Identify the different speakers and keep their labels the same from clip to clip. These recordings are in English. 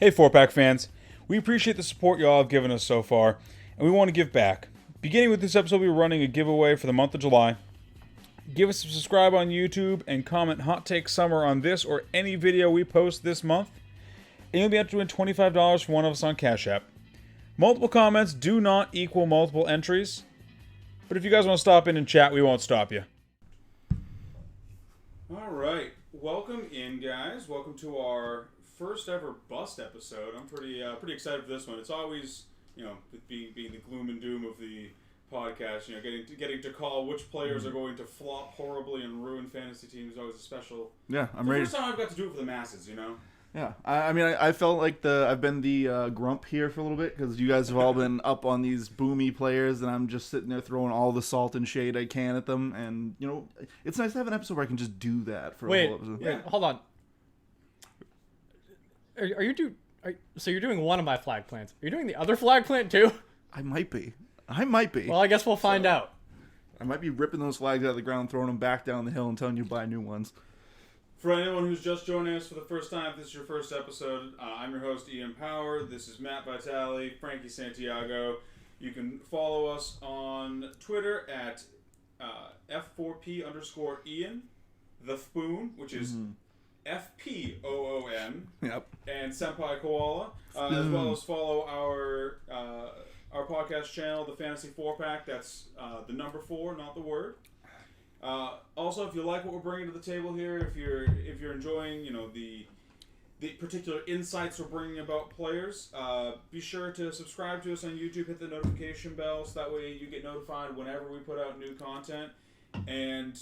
Speaker 1: Hey, 4-Pack fans. We appreciate the support y'all have given us so far, and we want to give back. Beginning with this episode, we're running a giveaway for the month of July. Give us a subscribe on YouTube and comment Hot Take Summer on this or any video we post this month, and you'll be able to win $25 from one of us on CashApp. Multiple comments do not equal multiple entries, but if you guys want to stop in and chat, we won't stop you. Alright, welcome in, guys. Welcome to our first ever bust episode. I'm pretty excited for this one. It's always, being the gloom and doom of the podcast, getting to call which players are going to flop horribly and ruin fantasy teams is always a special.
Speaker 2: Yeah, I'm ready.
Speaker 1: First time I've got to do it for the masses,
Speaker 2: Yeah, I felt like I've been the grump here for a little bit because you guys have all been up on these boomy players, and I'm just sitting there throwing all the salt and shade I can at them. And it's nice to have an episode where I can just do that for a whole episode.
Speaker 3: Wait, hold on. So you're doing one of my flag plants. Are you doing the other flag plant too?
Speaker 2: I might be.
Speaker 3: Well, I guess we'll find out.
Speaker 2: I might be ripping those flags out of the ground, throwing them back down the hill, and telling you to buy new ones.
Speaker 1: For anyone who's just joining us for the first time, if this is your first episode, I'm your host, Ian Power. This is Matt Vitale, Frankie Santiago. You can follow us on Twitter at F4P_Ian, The Spoon, which is FPOON,
Speaker 2: Yep.
Speaker 1: and Senpai Koala, as well as follow our podcast channel, the Fantasy 4-Pack. That's the number 4, not the word. Also, if you like what we're bringing to the table here, if you're enjoying, the particular insights we're bringing about players, be sure to subscribe to us on YouTube. Hit the notification bell so that way you get notified whenever we put out new content. And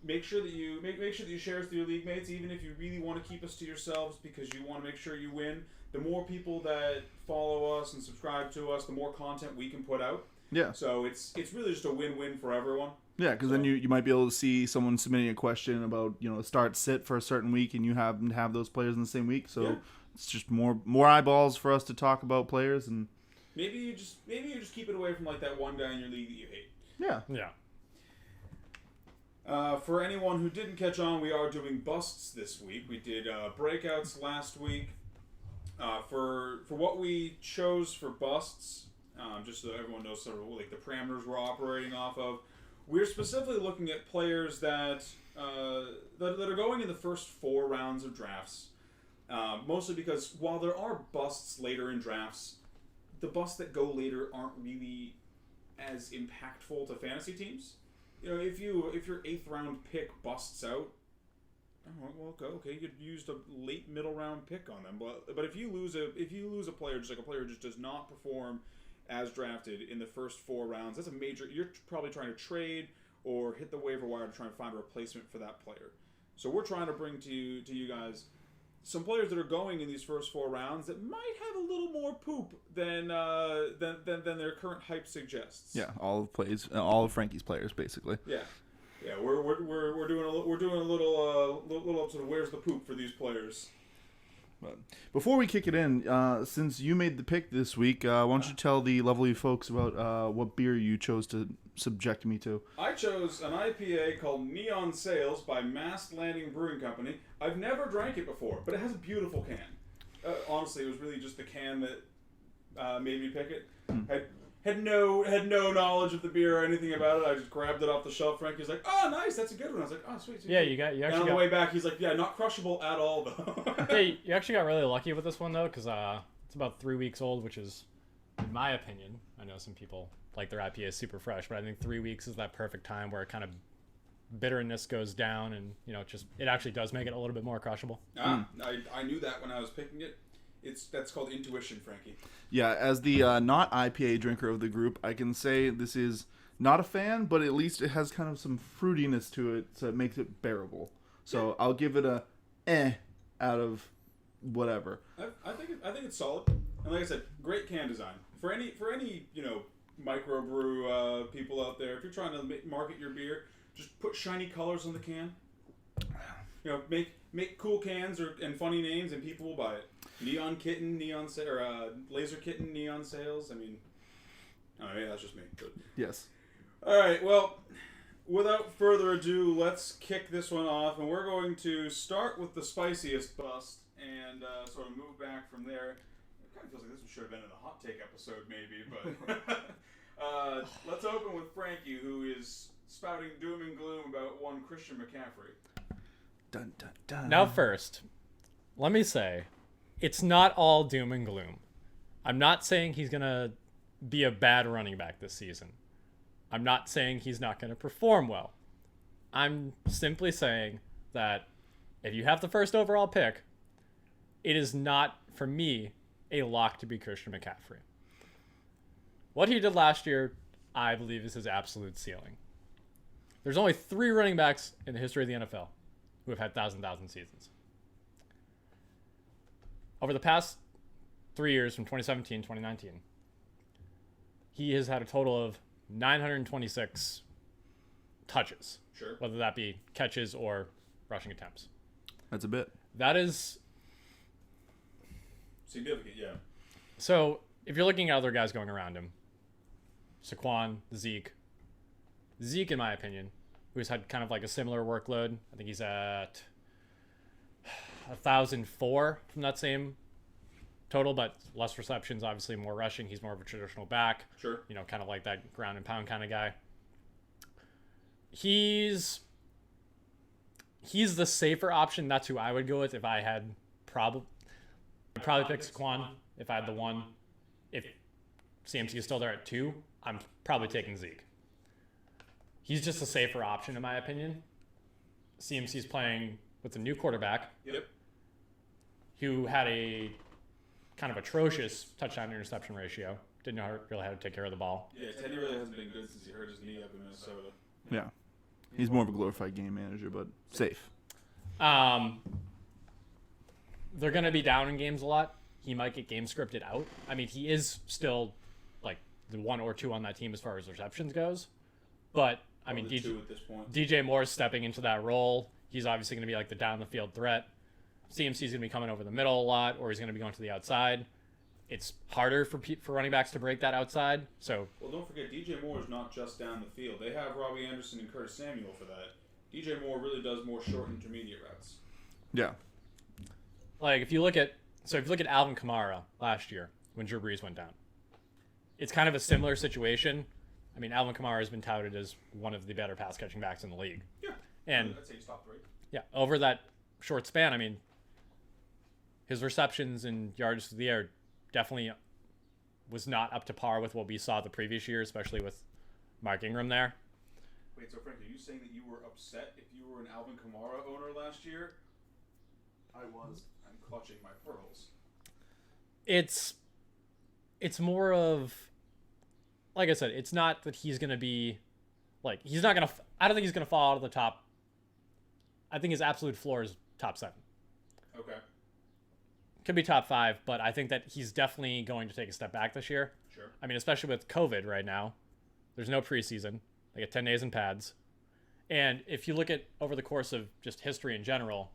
Speaker 1: make sure that you share us with your league mates, even if you really want to keep us to yourselves because you want to make sure you win. The more people that follow us and subscribe to us, the more content we can put out.
Speaker 2: Yeah.
Speaker 1: So it's really just a win-win for everyone.
Speaker 2: Yeah, because then you might be able to see someone submitting a question about start sit for a certain week, and you happen to have those players in the same week. So it's just more eyeballs for us to talk about players, and
Speaker 1: maybe you just keep it away from like that one guy in your league that you hate.
Speaker 2: Yeah.
Speaker 1: For anyone who didn't catch on, we are doing busts this week. We did breakouts last week. For what we chose for busts, just so everyone knows sort of like the parameters we're operating off of, we're specifically looking at players that are going in the first 4 rounds of drafts. Mostly because while there are busts later in drafts, the busts that go later aren't really as impactful to fantasy teams. If your 8th round pick busts out, okay, you used a late middle round pick on them. But if you lose a player, just like a player just does not perform as drafted in the first 4 rounds, that's a major. You're probably trying to trade or hit the waiver wire to try and find a replacement for that player. So we're trying to bring to you guys some players that are going in these first 4 rounds that might have a little more poop than their current hype suggests.
Speaker 2: Yeah, all of Frankie's players basically.
Speaker 1: Yeah, we're doing a little episode of where's the poop for these players.
Speaker 2: But before we kick it in, since you made the pick this week, why don't you tell the lovely folks about what beer you chose to subject me to?
Speaker 1: I chose an IPA called Neon Sails by Mast Landing Brewing Company. I've never drank it before, but it has a beautiful can. Honestly, it was really just the can that made me pick it. Had no knowledge of the beer or anything about it. I just grabbed it off the shelf. Frankie's like, "Oh, nice, that's a good one." I was like, "Oh, sweet."
Speaker 3: Yeah, you
Speaker 1: and
Speaker 3: actually
Speaker 1: on the way back, he's like, "Yeah, not crushable at all, though."
Speaker 3: Hey, you actually got really lucky with this one though, because it's about 3 weeks old, which is, in my opinion, I know some people like their IPA super fresh, but I think 3 weeks is that perfect time where it kind of bitterness goes down, and it actually does make it a little bit more crushable.
Speaker 1: I knew that when I was picking it. That's called intuition, Frankie.
Speaker 2: Yeah, as the not IPA drinker of the group, I can say this is not a fan, but at least it has kind of some fruitiness to it, so it makes it bearable. So I'll give it a out of whatever.
Speaker 1: I think it's solid, and like I said, great can design for any microbrew people out there. If you're trying to market your beer, just put shiny colors on the can. Make cool cans and funny names, and people will buy it. Neon Kitten, Laser Kitten, Neon Sails. I mean, maybe that's just me. But.
Speaker 2: Yes.
Speaker 1: All right. Well, without further ado, let's kick this one off, and we're going to start with the spiciest bust and sort of move back from there. It kind of feels like this should have been in the hot take episode, maybe, but let's open with Frankie, who is spouting doom and gloom about one Christian McCaffrey.
Speaker 2: Dun, dun, dun.
Speaker 3: Now, first, let me say, it's not all doom and gloom. I'm not saying he's going to be a bad running back this season. I'm not saying he's not going to perform well. I'm simply saying that if you have the first overall pick, it is not, for me, a lock to be Christian McCaffrey. What he did last year, I believe, is his absolute ceiling. There's only 3 running backs in the history of the NFL who have had 1,000 seasons. Over the past 3 years, from 2017 to 2019, he has had a total of 926 touches.
Speaker 1: Sure.
Speaker 3: Whether that be catches or rushing attempts.
Speaker 2: That's a bit.
Speaker 3: That is
Speaker 1: significant, yeah.
Speaker 3: So, if you're looking at other guys going around him, Saquon, Zeke, in my opinion, who's had kind of like a similar workload. I think he's at 1,004 from that same total, but less receptions, obviously more rushing. He's more of a traditional back.
Speaker 1: Sure.
Speaker 3: You know, kind of like that ground and pound kind of guy. He's the safer option. That's who I would go with if I had probably pick Saquon if I had the one. If CMC is still there at 2, I'm probably taking Zeke. He's just a safer option in my opinion. CMC's playing with a new quarterback.
Speaker 1: Yep.
Speaker 3: Who had a kind of atrocious touchdown interception ratio. Didn't know really how to take care of the ball.
Speaker 1: Yeah, Teddy really hasn't been good since he hurt his knee up in Minnesota.
Speaker 2: Yeah. He's more of a glorified game manager, but safe.
Speaker 3: They're going to be down in games a lot. He might get game scripted out. I mean, he is still like the 1 or 2 on that team as far as receptions goes. But, I mean, DJ Moore's stepping into that role. He's obviously going to be like the down-the-field threat. CMC's going to be coming over the middle a lot, or he's going to be going to the outside. It's harder for running backs to break that outside. So,
Speaker 1: well, don't forget, DJ Moore is not just down the field. They have Robbie Anderson and Curtis Samuel for that. DJ Moore really does more short intermediate routes.
Speaker 2: Yeah.
Speaker 3: Like, if you look at Alvin Kamara last year when Drew Brees went down, it's kind of a similar situation. I mean, Alvin Kamara has been touted as one of the better pass catching backs in the league.
Speaker 1: Yeah.
Speaker 3: And
Speaker 1: I'd say he's top 3.
Speaker 3: Yeah, over that short span, I mean, his receptions and yards through the air definitely was not up to par with what we saw the previous year, especially with Mark Ingram there.
Speaker 1: Wait, so Frank, are you saying that you were upset if you were an Alvin Kamara owner last year?
Speaker 2: I was.
Speaker 1: I'm clutching my pearls.
Speaker 3: It's more of, like I said, it's not that he's going to be, like, he's not going to, I don't think he's going to fall out of the top. I think his absolute floor is top 7.
Speaker 1: Okay.
Speaker 3: Could be top 5, but I think that he's definitely going to take a step back this year.
Speaker 1: Sure.
Speaker 3: I mean, especially with COVID right now. There's no preseason. They get 10 days in pads. And if you look at over the course of just history in general,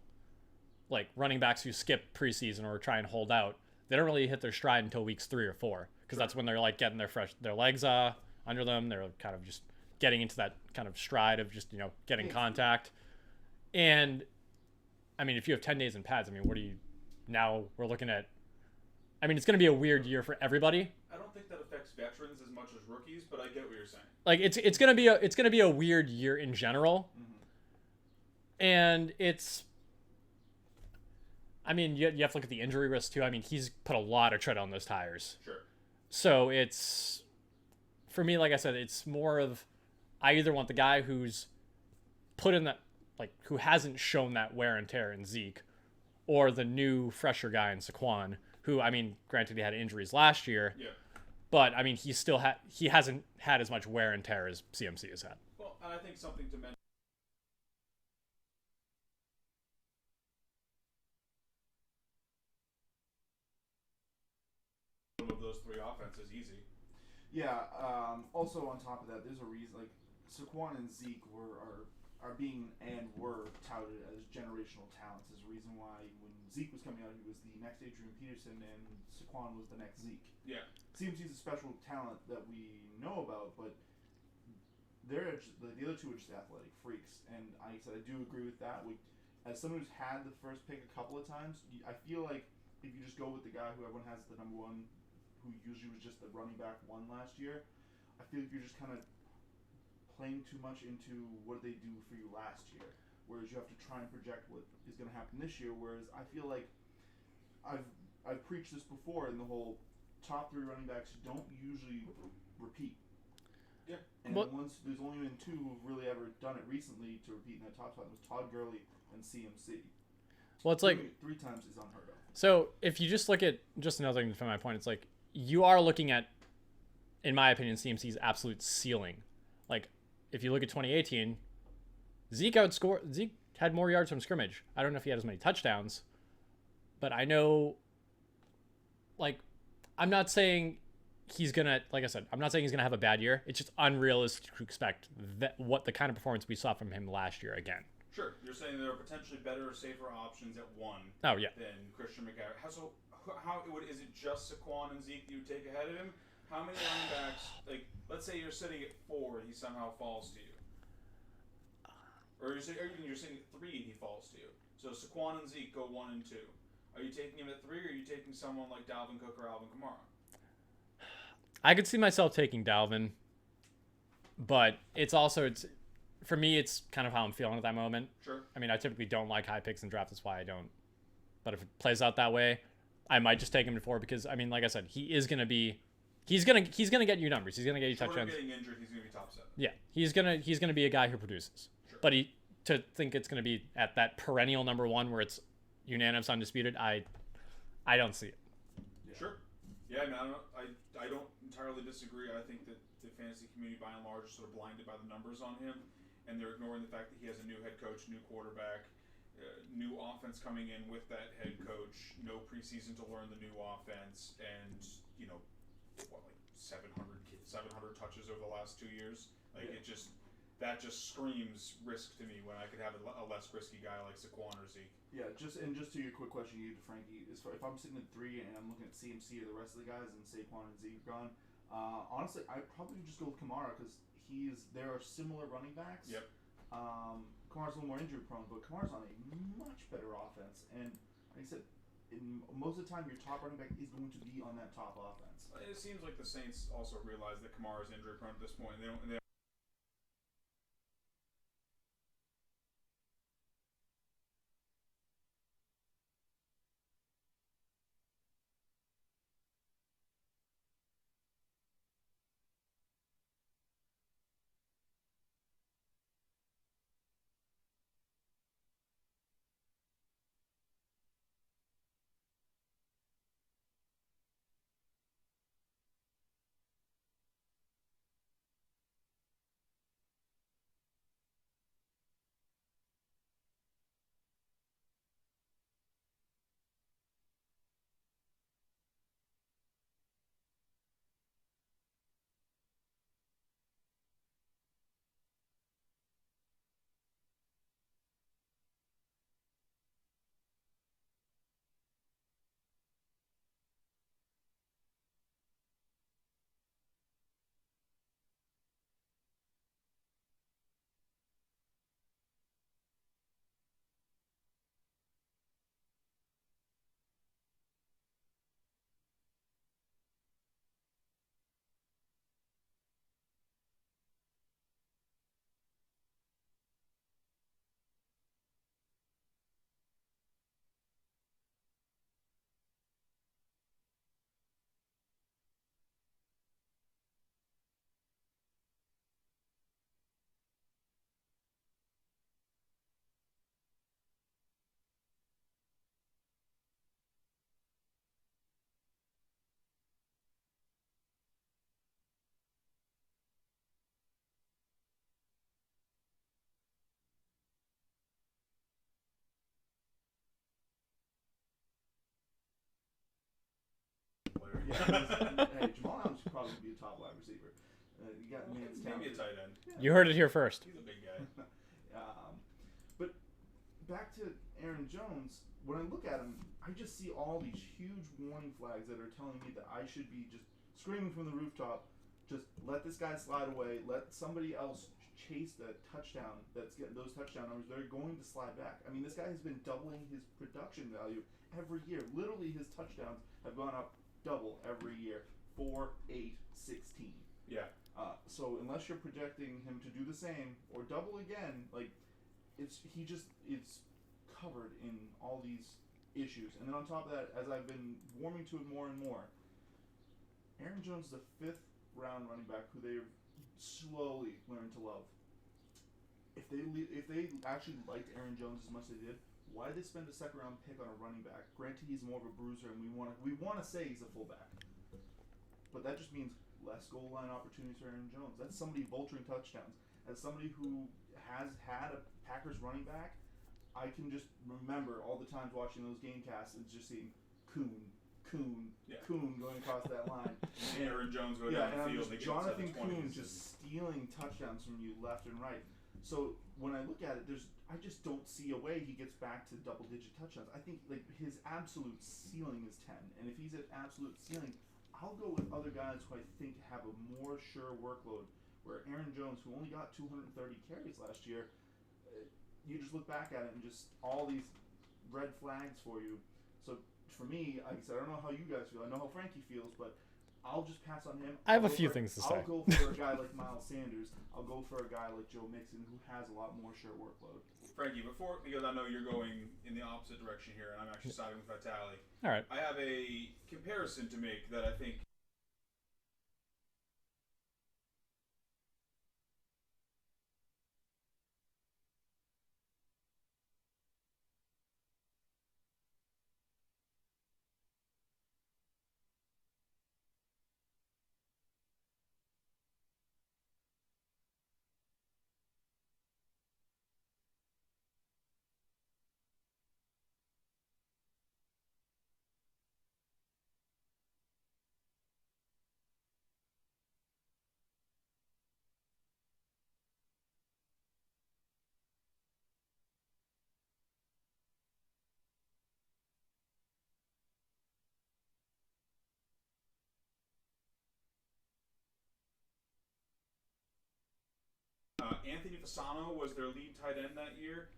Speaker 3: like running backs who skip preseason or try and hold out, they don't really hit their stride until weeks 3 or 4 because that's when they're like getting their legs under them. They're kind of just getting into that kind of stride of just, you know, getting contact. And I mean, if you have 10 days in pads, I mean, now we're looking at, I mean, it's going to be a weird year for everybody.
Speaker 1: I don't think that affects veterans as much as rookies, but I get what you're saying.
Speaker 3: Like it's going to be a weird year in general. Mm-hmm. And I mean, you have to look at the injury risk too. I mean, he's put a lot of tread on those tires.
Speaker 1: Sure.
Speaker 3: So it's, for me, like I said, it's more of, I either want the guy who's put in that, like, who hasn't shown that wear and tear in Zeke, or the new, fresher guy in Saquon, who, I mean, granted he had injuries last year,
Speaker 1: yeah,
Speaker 3: but I mean, he hasn't had as much wear and tear as CMC has had.
Speaker 1: Well, and I think something to mention of those 3 offenses easy.
Speaker 2: Yeah. Also, on top of that, there's a reason. Like Saquon and Zeke were touted as generational talents. There's a reason why when Zeke was coming out, he was the next Adrian Peterson, and Saquon was the next Zeke.
Speaker 1: Yeah.
Speaker 2: CMC is a special talent that we know about, but the other 2 are just athletic freaks. And I do agree with that. as someone who's had the first pick a couple of times, I feel like if you just go with the guy who everyone has the number one, who usually was just the running back one last year, I feel like you're just kind of playing too much into what did they do for you last year, whereas you have to try and project what is going to happen this year. Whereas I feel like I've preached this before in the whole top 3 running backs don't usually repeat.
Speaker 1: Yeah.
Speaker 2: And there's only been 2 who've really ever done it recently to repeat in that top spot. It was Todd Gurley and CMC.
Speaker 3: Well, it's like
Speaker 2: 3 times is unheard of.
Speaker 3: So if you just look at just another thing from my point, it's like you are looking at, in my opinion, CMC's absolute ceiling. Like if you look at 2018, Zeke had more yards from scrimmage. I don't know if he had as many touchdowns, but I know, like, I'm not saying he's gonna, like I said, I'm not saying he's gonna have a bad year. It's just unrealistic to expect that what the kind of performance we saw from him last year again.
Speaker 1: Sure, you're saying there are potentially better, safer options at 1.
Speaker 3: Oh yeah.
Speaker 1: Than Christian McCaffrey. How is it just Saquon and Zeke that you take ahead of him? How many running backs? Like, let's say you're sitting at 4 and he somehow falls to you, or you're sitting at 3 and he falls to you. So Saquon and Zeke go 1 and 2. Are you taking him at 3, or are you taking someone like Dalvin Cook or Alvin Kamara?
Speaker 3: I could see myself taking Dalvin, but for me, it's kind of how I'm feeling at that moment.
Speaker 1: Sure.
Speaker 3: I mean, I typically don't like high picks in draft. That's why I don't. But if it plays out that way, I might just take him to 4 because, I mean, like I said, he's gonna get you numbers. He's gonna get you touchdowns.
Speaker 1: Getting injured, he's gonna be top 7.
Speaker 3: Yeah, he's gonna be a guy who produces.
Speaker 1: Sure.
Speaker 3: But to think it's gonna be at that perennial number 1 where it's unanimous, undisputed, I don't see it.
Speaker 1: Yeah. Sure. Yeah, I mean, I don't entirely disagree. I think that the fantasy community, by and large, is sort of blinded by the numbers on him, and they're ignoring the fact that he has a new head coach, new quarterback, new offense coming in with that head coach, no preseason to learn the new offense, and 700 touches over the last 2 years. Like that just screams risk to me when I could have a less risky guy like Saquon or Zeke.
Speaker 2: Yeah, just to your quick question you gave to Frankie, if I'm sitting at 3 and I'm looking at CMC or the rest of the guys and Saquon and Zeke gone, honestly, I'd probably just go with Kamara because there are similar running backs.
Speaker 1: Yep.
Speaker 2: Kamara's a little more injury prone, but Kamara's on a much better offense, and like I said, most of the time your top running back is going to be on that top offense.
Speaker 1: It seems like the Saints also realize that Kamara's injury prone at this point. They don't.
Speaker 2: Hey, Jamal Adams should probably be a top wide receiver. You got man's talent.
Speaker 1: Maybe a tight end.
Speaker 2: Yeah.
Speaker 3: You heard it here first.
Speaker 1: He's a big guy.
Speaker 2: But back to Aaron Jones, when I look at him, I just see all these huge warning flags that are telling me that I should be just screaming from the rooftop, just let this guy slide away, let somebody else chase that touchdown, that's getting those touchdown numbers, they're going to slide back. I mean, this guy has been doubling his production value every year. Literally, his touchdowns have gone up double every year. 4, 8, 16.
Speaker 1: Yeah.
Speaker 2: So unless you're projecting him to do the same or double again, like it's covered in all these issues. And then on top of that, as I've been warming to it more and more, Aaron Jones is the 5th round running back who they've slowly learned to love. If they actually liked Aaron Jones as much as they did, why did they spend a 2nd round pick on a running back? Granted, he's more of a bruiser, and we want to say he's a fullback, but that just means less goal line opportunities for Aaron Jones. That's somebody vulturing touchdowns. As somebody who has had a Packers running back, I can just remember all the times watching those game casts and just seeing Kuhn going across that line.
Speaker 1: And Aaron Jones going down the field.
Speaker 2: Jonathan Kuhn just stealing touchdowns from you left and right. So when I look at it, I just don't see a way he gets back to double-digit touchdowns. I think like his absolute ceiling is 10, and if he's at absolute ceiling, I'll go with other guys who I think have a more sure workload. Where Aaron Jones, who only got 230 carries last year, you just look back at it and just all these red flags for you. So for me, like I said, I don't know how you guys feel. I know how Frankie feels, but I'll just pass on him.
Speaker 3: I have a few things to say.
Speaker 2: I'll go for a guy like Miles Sanders. I'll go for a guy like Joe Mixon, who has a lot more sure workload.
Speaker 1: Frankie, because I know you're going in the opposite direction here, and I'm actually siding with Vitali.
Speaker 3: All right.
Speaker 1: I have a comparison to make that I think. Anthony Fasano was their lead tight end that year.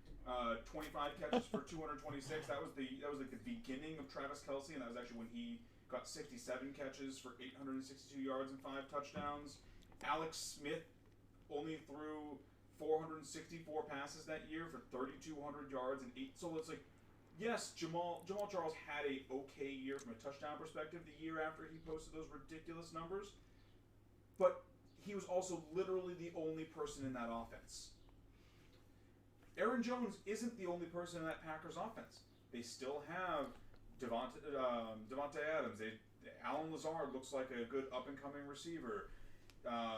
Speaker 1: 25 catches for 226. That was like the beginning of Travis Kelce, and that was actually when he got 67 catches for 862 yards and 5 touchdowns. Alex Smith only threw 464 passes that year for 3,200 yards and 8. So it's like, yes, Jamal Charles had a okay year from a touchdown perspective the year after he posted those ridiculous numbers, but he was also literally the only person in that offense. Aaron Jones isn't the only person in that Packers offense. They still have Devontae Adams. Alan Lazard looks like a good up-and-coming receiver. I'm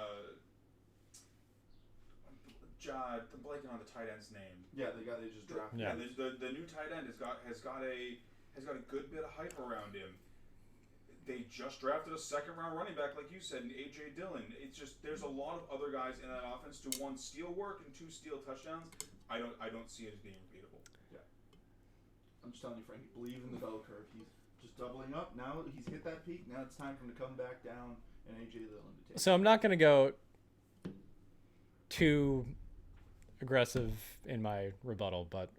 Speaker 1: blanking on the tight end's name.
Speaker 2: Yeah, the guy they just drafted.
Speaker 1: Yeah, the new tight end has got a good bit of hype around him. They just drafted a 2nd-round running back, like you said, in A.J. Dillon. It's just there's a lot of other guys in that offense to 1 steal work and 2 steal touchdowns. I don't see it as being repeatable.
Speaker 2: Yeah, I'm just telling you, Frankie, believe in the bell curve. He's just doubling up. Now he's hit that peak. Now it's time for him to come back down and A.J. Dillon to take.
Speaker 3: So I'm not going to go too aggressive in my rebuttal, but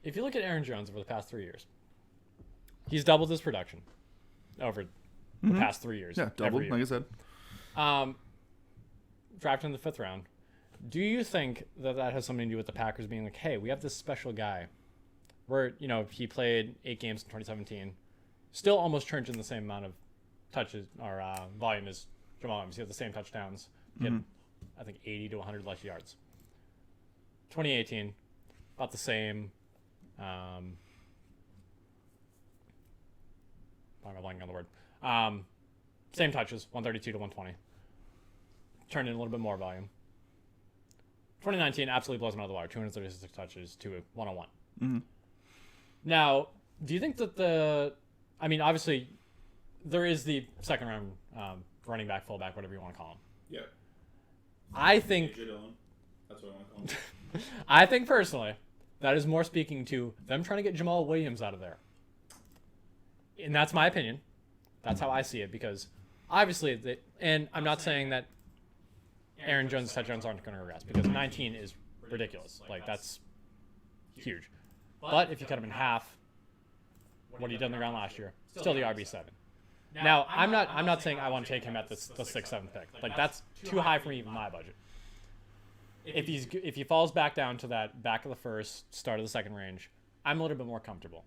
Speaker 3: if you look at Aaron Jones over the past 3 years, he's doubled his production over the past 3 years.
Speaker 2: Yeah, doubled, like I said.
Speaker 3: Drafted in the 5th round. Do you think that has something to do with the Packers being like, hey, we have this special guy where, he played 8 games in 2017, still almost turned in the same amount of touches or volume as Jamal Adams. He had the same touchdowns. He had, I think, 80 to 100 less yards. 2018, about the same. Why am I blanking on the word? Same touches, 132 to 120. Turned in a little bit more volume. 2019 absolutely blows him out of the water. 236 touches to a 101.
Speaker 2: Mm-hmm.
Speaker 3: Now, do you think that obviously, there is the 2nd round running back, fullback, whatever you want to call him.
Speaker 1: Yeah.
Speaker 3: I think.
Speaker 1: A.J. Dillon. That's what I want to call him.
Speaker 3: I think personally, that is more speaking to them trying to get Jamal Williams out of there. And that's my opinion. That's how I see it, because obviously, and I'm not saying that. Aaron Jones' touchdowns aren't going to regress because 19 is ridiculous. Like, that's huge. But if you cut him in half, what he did on the ground last year, still the RB7. Now, I'm not saying I want to take him at the 6th, 7th pick. Like, that's too high for me, even my budget. If he falls back down to that back of the first, start of the second range, I'm a little bit more comfortable.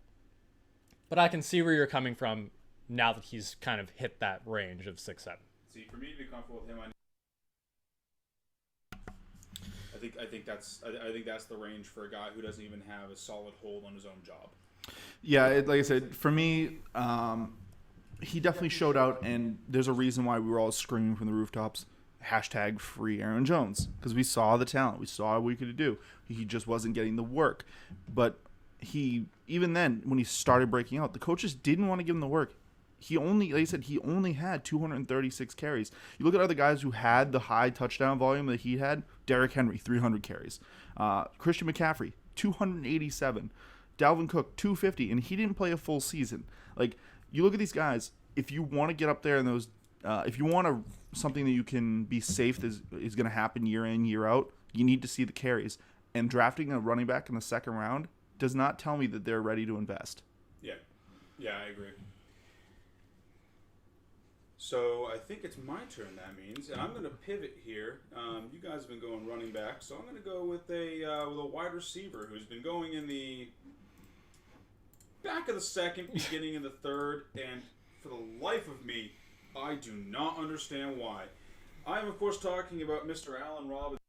Speaker 3: But I can see where you're coming from now that he's kind of hit that range of 6, 7.
Speaker 1: See, for me to be comfortable with him, I think that's the range for a guy who doesn't even have a solid hold on his own job.
Speaker 2: Yeah, like I said, for me, he definitely showed out, and there's a reason why we were all screaming from the rooftops, hashtag free Aaron Jones, because we saw the talent. We saw what he could do. He just wasn't getting the work. But even then, when he started breaking out, the coaches didn't want to give him the work. Like I said, he only had 236 carries. You look at other guys who had the high touchdown volume that he had. Derrick Henry, 300 carries. Christian McCaffrey, 287. Dalvin Cook, 250, and he didn't play a full season. Like, you look at these guys, if you want to get up there in those, if you want something that you can be safe is going to happen year in, year out, you need to see the carries. And drafting a running back in the second round does not tell me that they're ready to invest.
Speaker 1: Yeah, I agree. So I think it's my turn, that means, and I'm going to pivot here. You guys have been going running back, so I'm going to go with a wide receiver who's been going in the back of the second, beginning in the third, and for the life of me, I do not understand why. I am, of course, talking about Mr. Allen Robinson.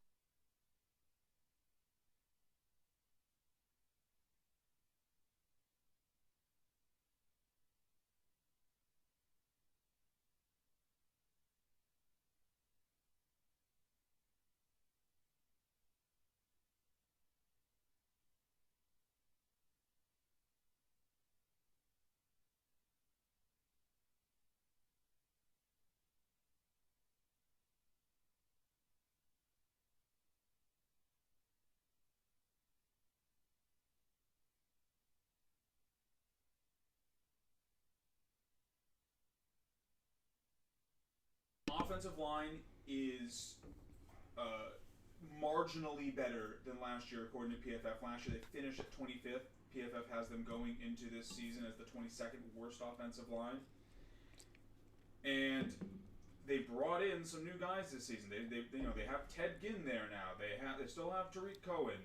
Speaker 1: Offensive line is marginally better than last year, according to PFF. Last year they finished at 25th. PFF has them going into this season as the 22nd worst offensive line. And they brought in some new guys this season. They have Ted Ginn there now. They still have Tariq Cohen.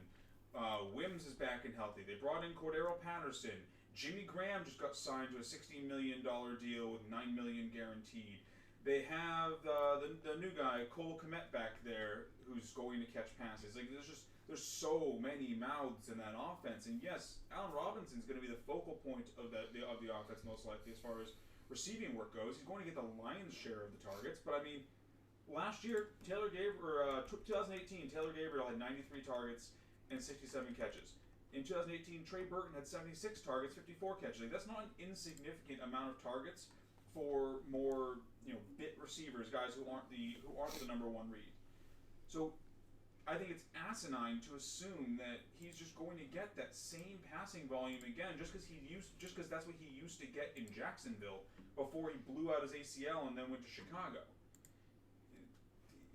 Speaker 1: Wims is back and healthy. They brought in Cordero Patterson. Jimmy Graham just got signed to a $16 million deal with $9 million guaranteed. They have the new guy, Cole Kmet, back there, who's going to catch passes. Like, there's so many mouths in that offense. And yes, Allen Robinson's going to be the focal point of the offense most likely as far as receiving work goes. He's going to get the lion's share of the targets. But I mean, last year, 2018, Taylor Gabriel had 93 targets and 67 catches. In 2018, Trey Burton had 76 targets, 54 catches. Like, that's not an insignificant amount of targets for more, bit receivers, guys who aren't the number one read. So I think it's asinine to assume that he's just going to get that same passing volume again just because that's what he used to get in Jacksonville before he blew out his ACL and then went to Chicago.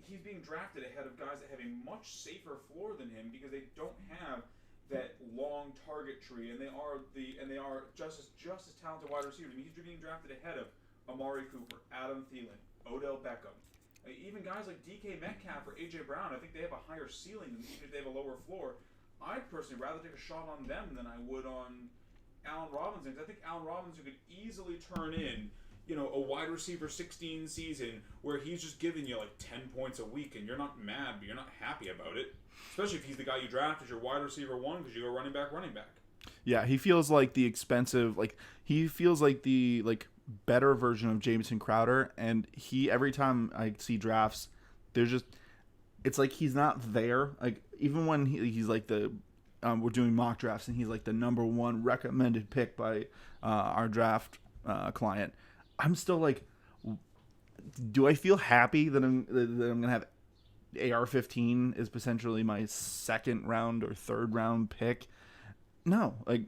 Speaker 1: He's being drafted ahead of guys that have a much safer floor than him because they don't have that long target tree, and they are just as talented wide receivers. I mean, he's being drafted ahead of Amari Cooper, Adam Thielen, Odell Beckham. Even guys like DK Metcalf or AJ Brown, I think they have a higher ceiling than even if they have a lower floor. I'd personally rather take a shot on them than I would on Allen Robinson, because I think Allen Robinson could easily turn in, a wide receiver 16 season where he's just giving you like 10 points a week, and you're not mad, but you're not happy about it. Especially if he's the guy you draft as your wide receiver one because you go running back.
Speaker 2: Yeah, he feels like the better version of Jamison Crowder, and every time I see drafts, it's like he's not there. Like, even when he's like we're doing mock drafts and he's like the number one recommended pick by our draft client, I'm still like, do I feel happy that I'm gonna have AR-15 is potentially my second round or third round pick? No, like,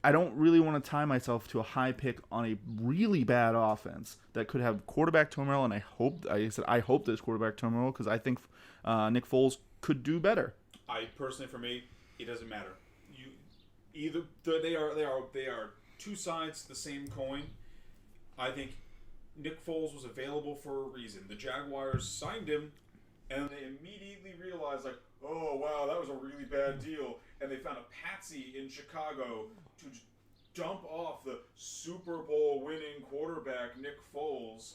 Speaker 2: I don't really want to tie myself to a high pick on a really bad offense that could have quarterback turmoil, and I hope there's quarterback turmoil because I think Nick Foles could do better.
Speaker 1: I personally, for me, it doesn't matter. They are two sides to the same coin. I think Nick Foles was available for a reason. The Jaguars signed him, and they immediately realized, like, oh, wow, that was a really bad deal. And they found a patsy in Chicago to dump off the Super Bowl winning quarterback, Nick Foles.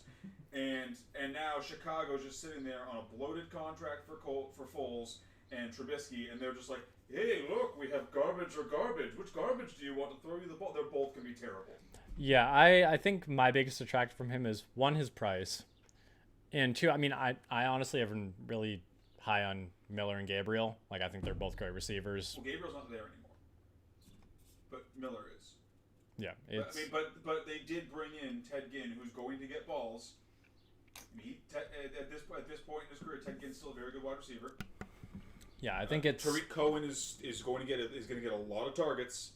Speaker 1: And now Chicago's just sitting there on a bloated contract for Foles and Trubisky, and they're just like, hey, look, we have garbage or garbage. Which garbage do you want to throw you the ball? They're both going to be terrible.
Speaker 3: Yeah, I think my biggest detractor from him is, one, his price. And two, I mean, I honestly haven't really high on Miller and Gabriel. Like, I think they're both great receivers.
Speaker 1: Well, Gabriel's not there anymore, but Miller is.
Speaker 3: Yeah,
Speaker 1: but they did bring in Ted Ginn, who's going to get balls. I mean, at this point in his career, Ted Ginn's still a very good wide receiver.
Speaker 3: Yeah, I think it's
Speaker 1: Tariq Cohen is going to get a lot of targets,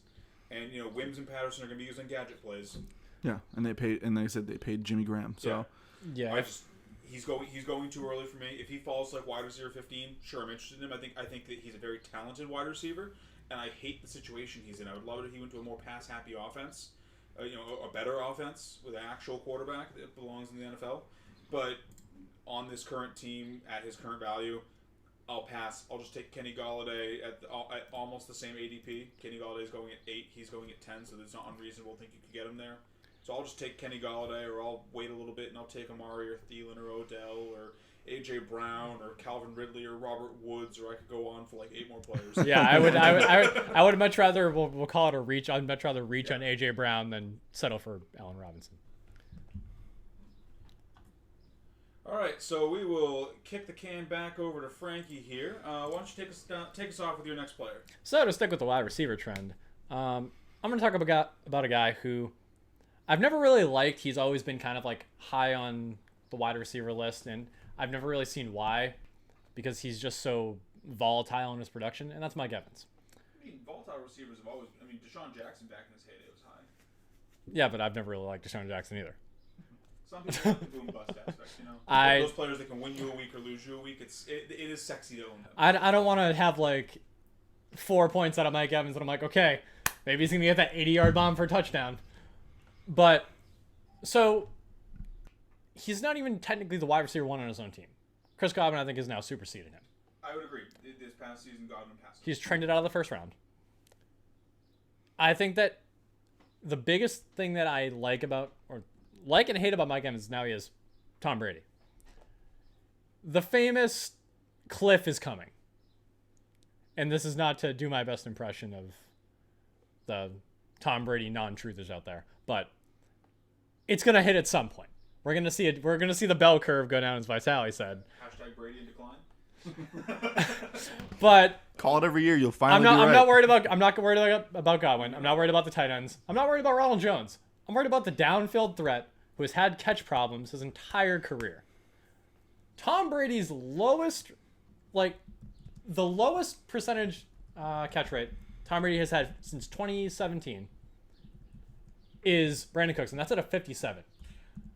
Speaker 1: and Wims and Patterson are going to be using gadget plays.
Speaker 2: Yeah, and they said they paid Jimmy Graham. So
Speaker 3: yeah.
Speaker 1: He's going too early for me. If he falls like wide receiver 15, sure, I'm interested in him. I think that he's a very talented wide receiver, and I hate the situation he's in. I would love it if he went to a more pass happy offense, a better offense with an actual quarterback that belongs in the NFL. But on this current team at his current value, I'll pass. I'll just take Kenny Golladay at almost the same ADP. Kenny Galladay's going at 8. He's going at 10, so it's not unreasonable to think you could get him there. So I'll just take Kenny Golladay, or I'll wait a little bit and I'll take Amari or Thielen or Odell or A.J. Brown or Calvin Ridley or Robert Woods, or I could go on for like 8 more players.
Speaker 3: Yeah, I would much rather, we'll call it a reach. I'd much rather reach on A.J. Brown than settle for Allen Robinson.
Speaker 1: All right, so we will kick the can back over to Frankie here. Why don't you take us off with your next player?
Speaker 3: So to stick with the wide receiver trend, I'm going to talk about a guy who I've never really liked. He's always been kind of like high on the wide receiver list, and I've never really seen why, because he's just so volatile in his production, and that's Mike Evans.
Speaker 1: I mean, volatile receivers have always. I mean, Deshaun Jackson back in his heyday was high.
Speaker 3: Yeah, but I've never really liked Deshaun Jackson either.
Speaker 1: Some people like the boom bust aspect, those players that can win you a week or lose you a week. It is sexy to own them.
Speaker 3: I don't want to have like 4 points out of Mike Evans, and I'm like, okay, maybe he's gonna get that 80-yard bomb for a touchdown. But so he's not even technically the wide receiver one on his own team. Chris Godwin, I think, is now superseding him.
Speaker 1: I would agree. This past season, Godwin passed him.
Speaker 3: He's trended out of the first round. I think that the biggest thing that I like and hate about Mike Evans now is Tom Brady. The famous cliff is coming. And this is not to do my best impression of the Tom Brady non-truthers out there, but it's going to hit at some point. We're going to see the bell curve go down, as Vitali said.
Speaker 1: Hashtag Brady in decline.
Speaker 3: But
Speaker 2: call it every year, you'll finally
Speaker 3: I'm not worried about Godwin. I'm not worried about the tight ends. I'm not worried about Ronald Jones. I'm worried about the downfield threat who has had catch problems his entire career. Tom Brady's lowest percentage catch rate Tom Brady has had since 2017 is Brandon Cooks, and that's at a 57.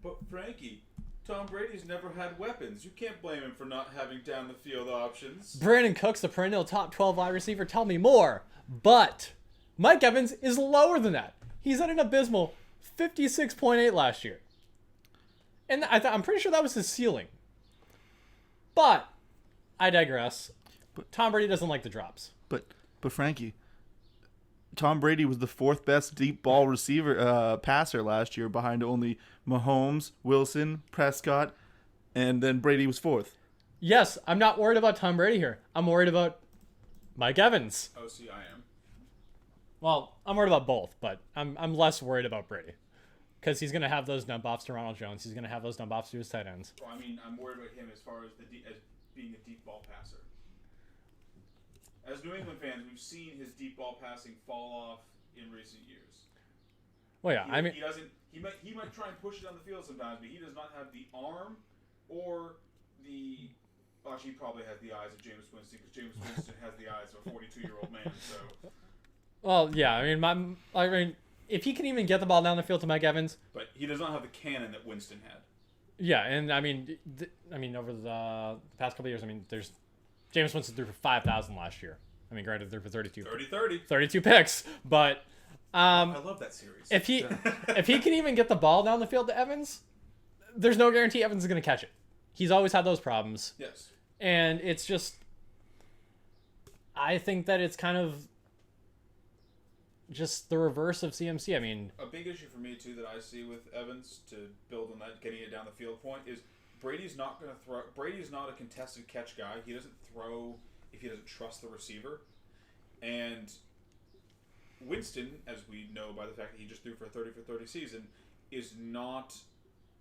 Speaker 1: But Frankie, Tom Brady's never had weapons. You can't blame him for not having down the field options.
Speaker 3: Brandon Cooks, the perennial top 12 wide receiver, tell me more. But Mike Evans is lower than that. He's at an abysmal 56.8 last year. And I'm pretty sure that was his ceiling. But I digress. Tom Brady doesn't like the drops.
Speaker 2: But Frankie, Tom Brady was the 4th best deep ball receiver passer last year, behind only Mahomes, Wilson, Prescott, and then Brady was 4th.
Speaker 3: Yes, I'm not worried about Tom Brady here. I'm worried about Mike Evans.
Speaker 1: Oh, see, I am.
Speaker 3: Well, I'm worried about both, but I'm less worried about Brady. Because he's going to have those dump offs to Ronald Jones. He's going to have those dump offs to his tight ends.
Speaker 1: Well, I mean, I'm worried about him as far as as being a deep ball passer. As New England fans, we've seen his deep ball passing fall off in recent years.
Speaker 3: Well, yeah,
Speaker 1: He might try and push it on the field sometimes, but he does not have the arm or the. Actually, he probably has the eyes of Jameis Winston, because Jameis Winston has the eyes of a 42-year-old man. So
Speaker 3: Well, yeah. I mean, if he can even get the ball down the field to Mike Evans,
Speaker 1: But he does not have the cannon that Winston had.
Speaker 3: yeah. And I mean, over the past couple of years, there's Jameis Winston threw for 5,000 last year. I mean, granted, threw for 32 picks, but
Speaker 1: I love that series.
Speaker 3: if he can even get the ball down the field to Evans, there's no guarantee Evans is going to catch it. He's always had those problems.
Speaker 1: Yes.
Speaker 3: And it's just, I think that it's kind of just the reverse of CMC. I mean,
Speaker 1: a big issue for me too that I see with Evans to build on that getting it down the field point is Brady's not going to throw. Brady's not a contested catch guy. He doesn't throw if he doesn't trust the receiver. And Winston, as we know by the fact that he just threw for a 30 for 30 season, is not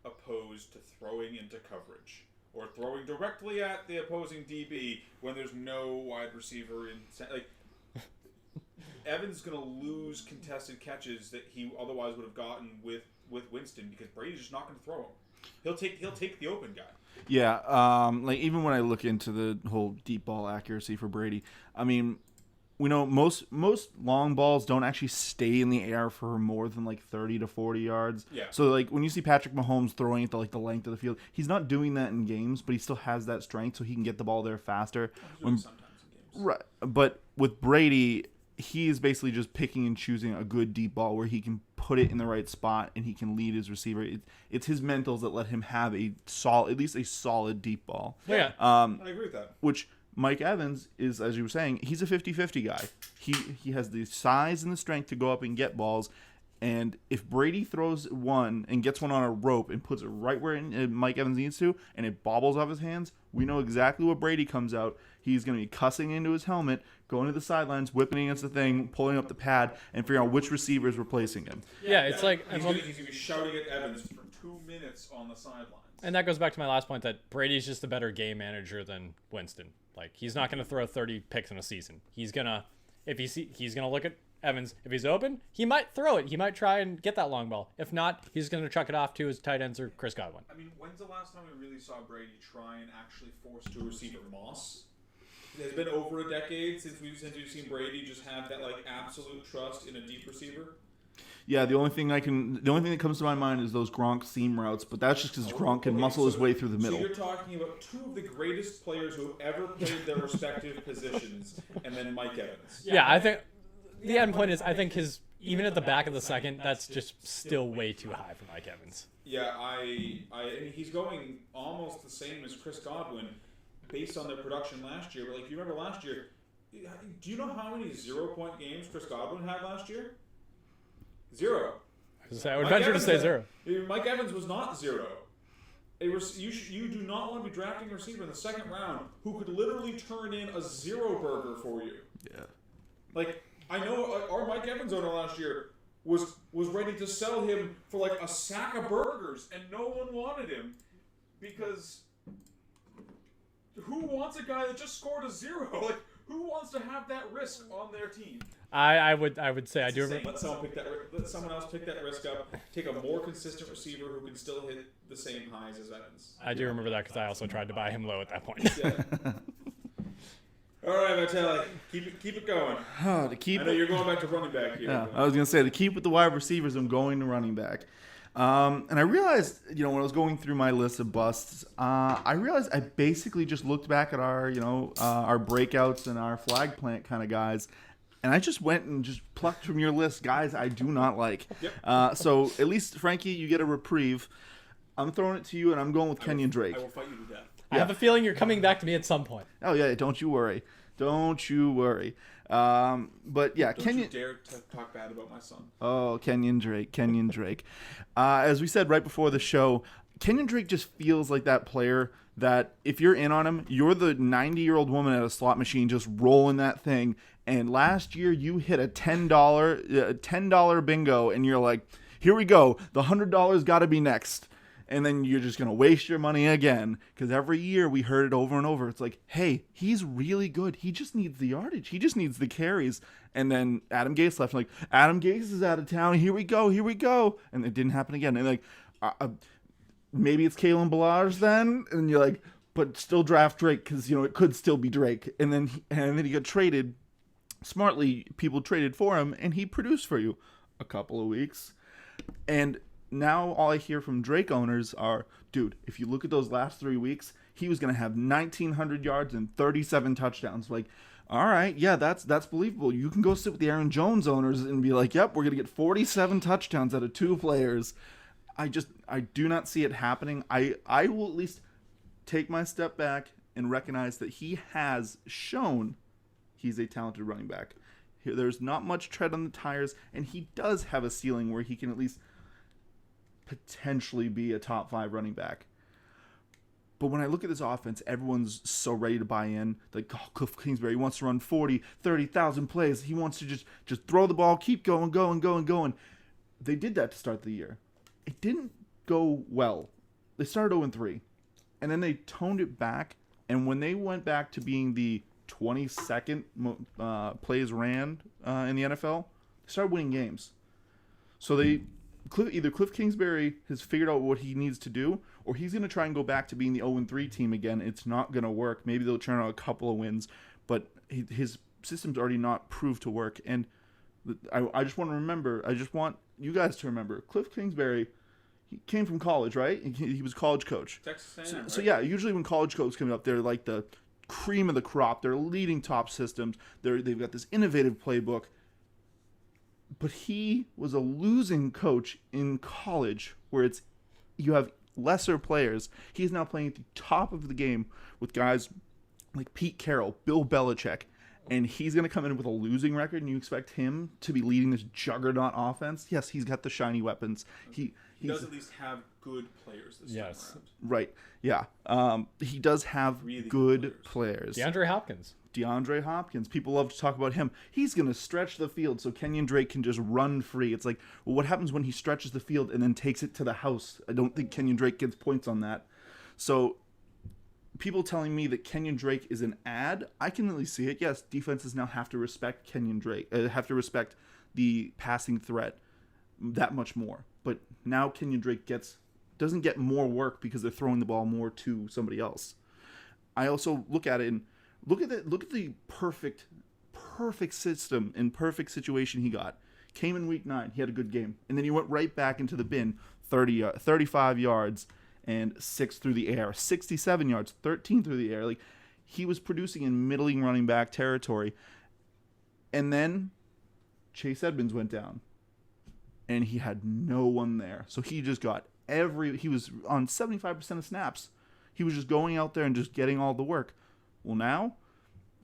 Speaker 1: opposed to throwing into coverage or throwing directly at the opposing DB when there's no wide receiver in. Like, Evans is going to lose contested catches that he otherwise would have gotten with Winston because Brady's just not going to throw him. He'll take the open guy.
Speaker 2: Yeah, like even when I look into the whole deep ball accuracy for Brady, I mean, we know most long balls don't actually stay in the air for more than like 30 to 40 yards.
Speaker 1: Yeah.
Speaker 2: So like when you see Patrick Mahomes throwing it to the length of the field, he's not doing that in games, but he still has that strength so he can get the ball there faster.
Speaker 1: Sometimes in games.
Speaker 2: Right. But with Brady, he is basically just picking and choosing a good deep ball where he can put it in the right spot and he can lead his receiver. It's his mentals that let him have at least a solid deep ball.
Speaker 3: yeah.
Speaker 1: I agree with that.
Speaker 2: Which Mike Evans is, as you were saying, he's a 50-50 guy. He has the size and the strength to go up and get balls. And if Brady throws one and gets one on a rope and puts it right where Mike Evans needs to, and it bobbles off his hands, we know exactly what Brady comes out. He's going to be cussing into his helmet, going to the sidelines, whipping against the thing, pulling up the pad, and figuring out which receiver is replacing him.
Speaker 3: Yeah, it's like...
Speaker 1: He's going to be shouting at Evans for 2 minutes on the sidelines.
Speaker 3: And that goes back to my last point that Brady's just a better game manager than Winston. Like, he's not going to throw 30 picks in a season. He's going to... he's going to look at Evans. If he's open, he might throw it. He might try and get that long ball. If not, he's going to chuck it off to his tight ends or Chris Godwin.
Speaker 1: I mean, when's the last time we really saw Brady try and actually force to a receiver? Moss? It's been over a decade since we've seen Brady just have that like absolute trust in a deep receiver.
Speaker 2: Yeah, the only thing that comes to my mind is those Gronk seam routes, but that's just because Gronk can muscle his way through the middle.
Speaker 1: So you're talking about two of the greatest players who have ever played their respective positions, and then Mike Evans.
Speaker 3: Yeah, I think the end point is I think even at the back of the second, that's just still way too high for Mike Evans.
Speaker 1: Yeah, he's going almost the same as Chris Godwin based on their production last year. But like, you remember last year? Do you know how many 0-point games Chris Godwin had last year? 0.
Speaker 3: I would venture to say 0.
Speaker 1: Mike Evans was not 0. You do not want to be drafting a receiver in the second round who could literally turn in a 0 burger for you.
Speaker 2: Yeah.
Speaker 1: Like, I know our Mike Evans owner last year was ready to sell him for like a sack of burgers, and no one wanted him because who wants a guy that just scored a 0? Like, who wants to have that risk on their team?
Speaker 3: I would say I do remember.
Speaker 1: Let someone else pick that risk up. Take a more consistent receiver who can still hit the same highs as Evans.
Speaker 3: I do remember that because I also tried to buy him low at that point.
Speaker 1: Yeah. All right, Vitelli, keep it going.
Speaker 2: Oh, I
Speaker 1: know you're going back to running back here.
Speaker 2: Yeah, I was gonna say to keep with the wide receivers, I'm going to running back. And I realized, when I was going through my list of busts, I realized I basically just looked back at our breakouts and our flag plant kind of guys, and I just went and just plucked from your list guys I do not like.
Speaker 1: Yep.
Speaker 2: So at least, Frankie, you get a reprieve. I'm throwing it to you, and I'm going with Kenyon Drake.
Speaker 1: I will fight you to death.
Speaker 3: I have a feeling you're coming back to me at some point.
Speaker 2: Oh yeah, don't you worry. But yeah,
Speaker 1: Don't you dare talk bad about my son.
Speaker 2: Oh, Kenyon Drake. As we said right before the show, Kenyon Drake just feels like that player that if you're in on him, you're the 90-year-old woman at a slot machine just rolling that thing. And last year you hit a $10 bingo, and you're like, here we go. The $100 got to be next. And then you're just going to waste your money again. Because every year we heard it over and over. It's like, hey, he's really good. He just needs the yardage. He just needs the carries. And then Adam Gase left. Like, Adam Gase is out of town. Here we go. And it didn't happen again. And like, maybe it's Kalen Ballage then. And you're like, but still draft Drake because, it could still be Drake. And then he got traded. smartly, people traded for him, and he produced for you a couple of weeks. And now all I hear from Drake owners are, dude, if you look at those last 3 weeks, he was going to have 1,900 yards and 37 touchdowns. Like, all right, yeah, that's believable. You can go sit with the Aaron Jones owners and be like, yep, we're going to get 47 touchdowns out of 2 players. I do not see it happening. I will at least take my step back and recognize that he has shown he's a talented running back. There's not much tread on the tires, and he does have a ceiling where he can at least potentially be a top 5 running back. But when I look at this offense, everyone's so ready to buy in. Like, oh, Cliff Kingsbury wants to run 40, 30,000 plays. He wants to just throw the ball, keep going. They did that to start the year. It didn't go well. They started 0-3, and then they toned it back. And when they went back to being the 22nd plays ran in the NFL, they started winning games. So either Cliff Kingsbury has figured out what he needs to do, or he's going to try and go back to being the 0-3 team again. It's not going to work. Maybe they'll churn out a couple of wins, but his system's already not proved to work. And I just want you guys to remember, Cliff Kingsbury, he came from college, right? He was a college coach.
Speaker 1: Texas A&M, right?
Speaker 2: So yeah, usually when college coaches come up, they're like the cream of the crop. They're leading top systems. They've got this innovative playbook. But he was a losing coach in college where you have lesser players. He's now playing at the top of the game with guys like Pete Carroll, Bill Belichick, and he's going to come in with a losing record, and you expect him to be leading this juggernaut offense? Yes, he's got the shiny weapons. He
Speaker 1: does at least have good players this time around.
Speaker 2: Right, yeah. He does have really good players.
Speaker 3: DeAndre Hopkins. People love to talk about him. He's going to stretch the field so Kenyon Drake can just run free. It's like, well, what happens when he stretches the field and then takes it to the house? I don't think Kenyon Drake gets points on that. So people telling me that Kenyon Drake is an ad, I can really see it. Yes, defenses now have to respect Kenyon Drake, have to respect the passing threat that much more. But now Kenyon Drake doesn't get more work because they're throwing the ball more to somebody else. I also look at it and look at the perfect system and perfect situation he got. Came in week 9, he had a good game, and then he went right back into the bin, 35 yards and 6 through the air, 67 yards, 13 through the air. Like, he was producing in middling running back territory. And then Chase Edmonds went down, and he had no one there. So he just got he was on 75% of snaps. He was just going out there and just getting all the work. Well, now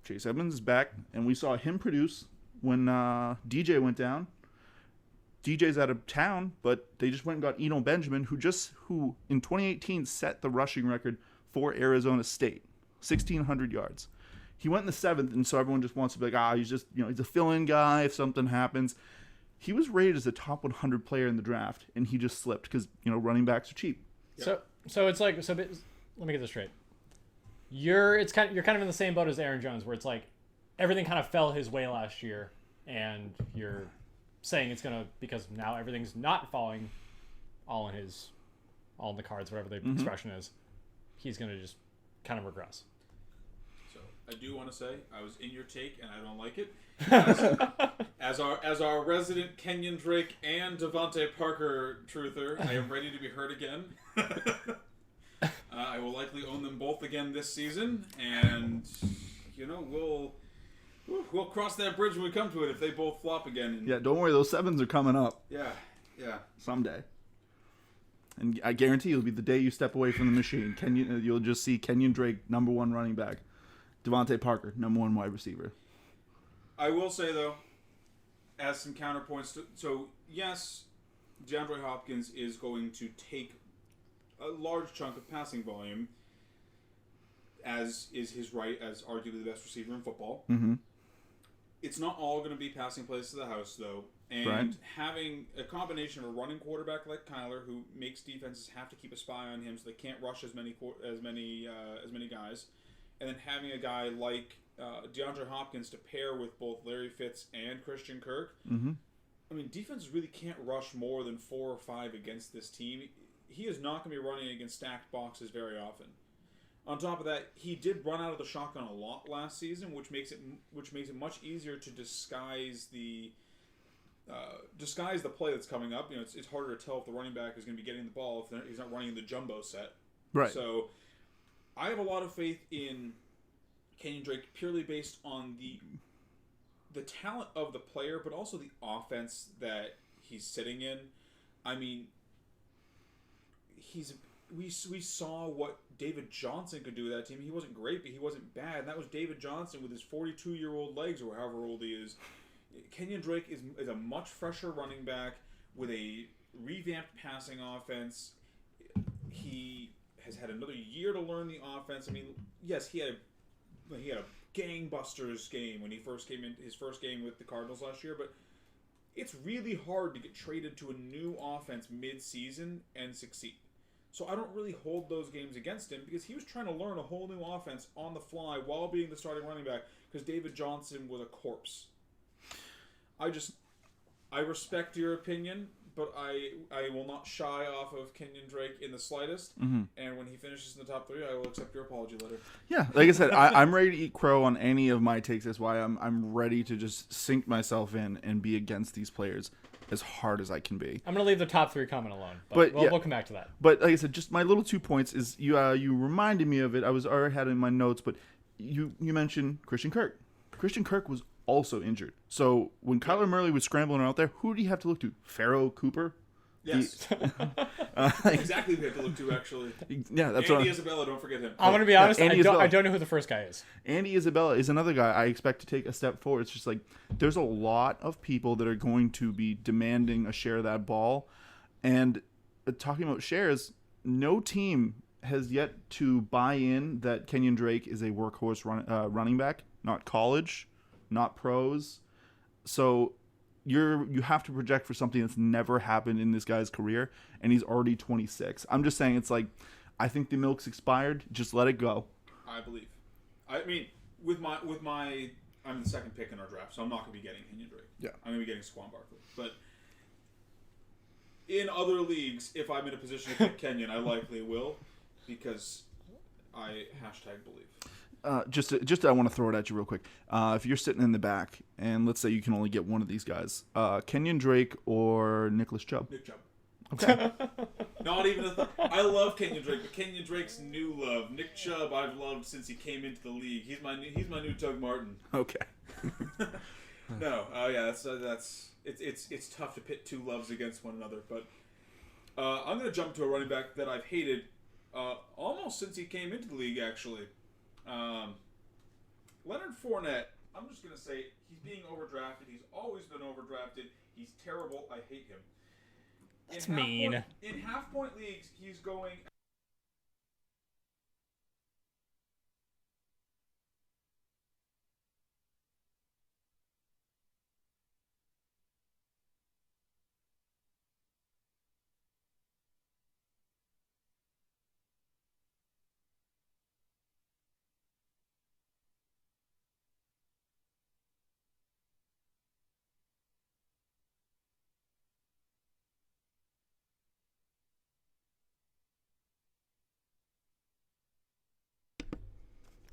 Speaker 3: Chase Edmonds is back, and we saw him produce when DJ went down. DJ's out of town, but they just went and got Eno Benjamin, who in 2018 set the rushing record for Arizona State, 1,600 yards. He went in the 7th, and so everyone just wants to be like, he's just, he's a fill-in guy if something happens. He was rated as a top 100 player in the draft, and he just slipped because, running backs are cheap. Yep. So it's like, let me get this straight. You're kind of in the same boat as Aaron Jones, where it's like everything kind of fell his way last year, and you're saying it's gonna, because now everything's not falling all in the cards, whatever the expression is. He's gonna just kind of regress.
Speaker 1: So I do want to say I was in your take, and I don't like it. As our resident Kenyon Drake and Devontae Parker truther, I am ready to be heard again. I will likely own them both again this season, and we'll cross that bridge when we come to it if they both flop again.
Speaker 2: Yeah, don't worry, those 7s are coming up.
Speaker 1: Yeah.
Speaker 2: Someday. And I guarantee it'll be the day you step away from the machine. You'll just see Kenyon Drake, number 1 running back. Devontae Parker, number 1 wide receiver.
Speaker 1: I will say, though, as some counterpoints, so yes, DeAndre Hopkins is going to take a large chunk of passing volume, as is his right as arguably the best receiver in football.
Speaker 2: Mm-hmm.
Speaker 1: It's not all going to be passing plays to the house, though. And having a combination of a running quarterback like Kyler, who makes defenses have to keep a spy on him so they can't rush as many guys, and then having a guy like DeAndre Hopkins to pair with both Larry Fitz and Christian Kirk.
Speaker 2: Mm-hmm.
Speaker 1: I mean, defenses really can't rush more than 4 or 5 against this team. He is not going to be running against stacked boxes very often. On top of that, he did run out of the shotgun a lot last season, which makes it much easier to disguise the play that's coming up. It's harder to tell if the running back is going to be getting the ball if he's not running the jumbo set.
Speaker 2: Right.
Speaker 1: So I have a lot of faith in Kenyon Drake purely based on the talent of the player, but also the offense that he's sitting in. I mean, we saw what David Johnson could do with that team. He wasn't great, but he wasn't bad. And that was David Johnson with his 42-year-old legs, or however old he is. Kenyon Drake is a much fresher running back with a revamped passing offense. He has had another year to learn the offense. I mean, yes, he had a gangbusters game when he first came in his first game with the Cardinals last year, but it's really hard to get traded to a new offense mid-season and succeed. So I don't really hold those games against him because he was trying to learn a whole new offense on the fly while being the starting running back because David Johnson was a corpse. I respect your opinion, but I will not shy off of Kenyon Drake in the slightest. Mm-hmm. And when he finishes in the top 3, I will accept your apology letter.
Speaker 2: Yeah, like I said, I'm ready to eat crow on any of my takes. That's why I'm ready to just sink myself in and be against these players as hard as I can be.
Speaker 3: I'm going to leave the top 3 comment alone, but we'll come back to that.
Speaker 2: But like I said, just my little 2 points is you reminded me of it. I already had it in my notes, but you mentioned Christian Kirk. Christian Kirk was also injured. So when Kyler Murray was scrambling out there, who do you have to look to? Pharaoh Cooper?
Speaker 1: Yes. Exactly who we have to look to, actually.
Speaker 2: Yeah, that's
Speaker 1: Andy Isabella, don't forget him.
Speaker 3: I'm going to be honest, I don't know who the first guy is.
Speaker 2: Andy Isabella is another guy I expect to take a step forward. It's just like there's a lot of people that are going to be demanding a share of that ball. And talking about shares, no team has yet to buy in that Kenyon Drake is a workhorse running back, not college, not pros. So you have to project for something that's never happened in this guy's career, and he's already 26. I'm just saying, it's like, I think the milk's expired. Just let it go.
Speaker 1: I believe. I mean, I'm the second pick in our draft, so I'm not going to be getting Kenyon Drake.
Speaker 2: Yeah.
Speaker 1: I'm going to be getting Saquon Barkley. But in other leagues, if I'm in a position to pick Kenyon, I likely will, because I #believe.
Speaker 2: I want to throw it at you real quick. If you're sitting in the back, and let's say you can only get one of these guys, Kenyon Drake or Nicholas Chubb?
Speaker 1: Nick Chubb.
Speaker 2: Okay.
Speaker 1: Not even I love Kenyon Drake, but Kenyon Drake's new love. Nick Chubb, I've loved since he came into the league. He's my new Doug Martin.
Speaker 2: Okay.
Speaker 1: No, it's tough to pit two loves against one another, but I'm going to jump to a running back that I've hated almost since he came into the league, actually. Leonard Fournette, I'm just going to say he's being overdrafted. He's always been overdrafted. He's terrible. I hate him.
Speaker 3: That's mean.
Speaker 1: In half-point leagues, he's going...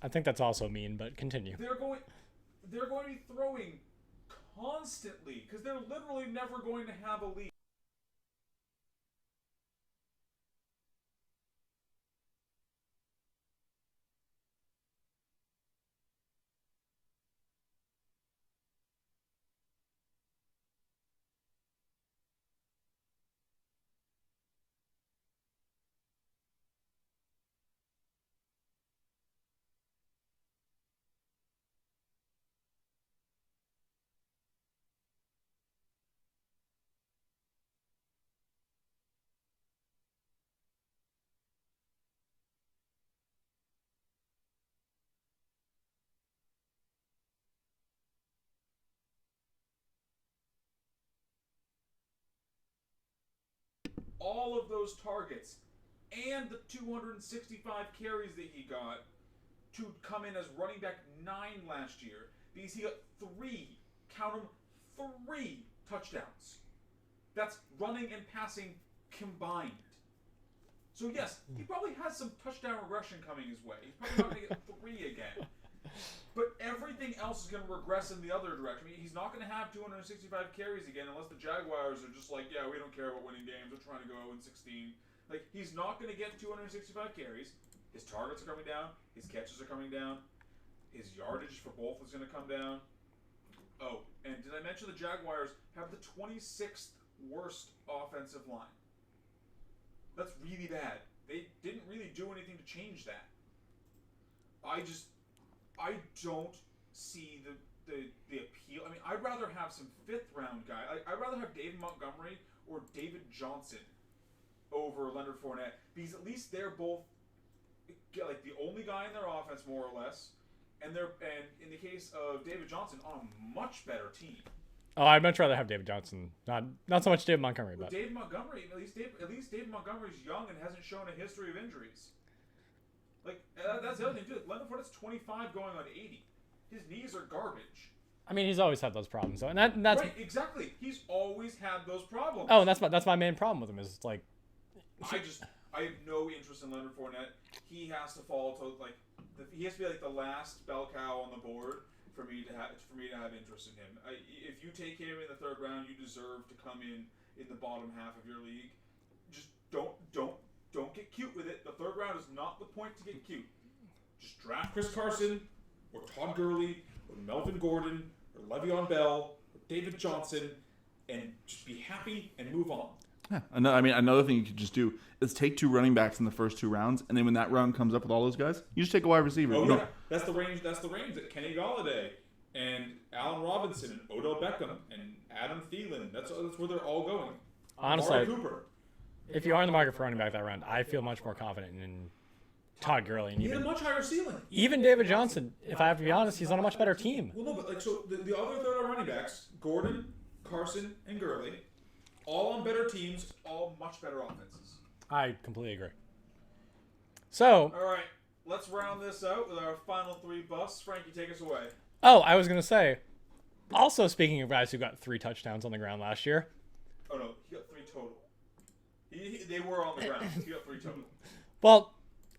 Speaker 3: I think that's also mean, but continue.
Speaker 1: They're going to be throwing constantly because they're literally never going to have a lead. All of those targets and the 265 carries that he got to come in as running back 9 last year because he got 3, count them, 3 touchdowns. That's running and passing combined. So yes, he probably has some touchdown regression coming his way. He's probably not going to get 3 again. But everything else is going to regress in the other direction. I mean, he's not going to have 265 carries again unless the Jaguars are just like, yeah, we don't care about winning games. We're trying to go 0-16. Like, he's not going to get 265 carries. His targets are coming down. His catches are coming down. His yardage for both is going to come down. Oh, and did I mention the Jaguars have the 26th worst offensive line? That's really bad. They didn't really do anything to change that. I don't see the appeal. I mean, I'd rather have some 5th-round guy. I'd rather have David Montgomery or David Johnson over Leonard Fournette, because at least they're both like the only guy in their offense, more or less, and in the case of David Johnson, on a much better team.
Speaker 3: Oh, I'd much rather have David Johnson, not so much David Montgomery.
Speaker 1: But
Speaker 3: But
Speaker 1: David Montgomery, at least David Montgomery's young and hasn't shown a history of injuries. Like, that's the other thing, too. Leonard Fournette's 25 going on 80. His knees are garbage.
Speaker 3: I mean, he's always had those problems, though, and that's
Speaker 1: right, exactly. He's always had those problems.
Speaker 3: Oh, and that's my main problem with him is like,
Speaker 1: I have no interest in Leonard Fournette. He has to fall to he has to be like the last bell cow on the board for me to have interest in him. If you take him in the 3rd round, you deserve to come in the bottom half of your league. Just don't get cute with it. The 3rd round is not the point to get cute. Just draft Chris Carson, or Todd Gurley, or Melvin Gordon, or Le'Veon Bell, or David Johnson, and just be happy and move on.
Speaker 2: Yeah. Another thing you could just do is take 2 running backs in the first 2 rounds, and then when that round comes up with all those guys, you just take a wide receiver.
Speaker 1: Oh, yeah. That's the range. That's the range that Kenny Golladay and Allen Robinson and Odell Beckham and Adam Thielen. That's where they're all going.
Speaker 3: Honestly,
Speaker 1: Amari Cooper.
Speaker 3: If you are in the market for running back that round, I feel much more confident in Todd Gurley and
Speaker 1: He had a much higher ceiling.
Speaker 3: even David Johnson. If I have to be honest, he's on a much better team.
Speaker 1: Well, no, but so the other 3rd round running backs, Gordon, Carson, and Gurley, all on better teams, all much better offenses.
Speaker 3: I completely agree. So,
Speaker 1: all right, let's round this out with our final 3 busts. Frankie, take us away.
Speaker 3: I was gonna say, also speaking of guys who got 3 touchdowns on the ground last year.
Speaker 1: Oh no, he got 3 total. They were on the ground. He got 3 total.
Speaker 3: Well,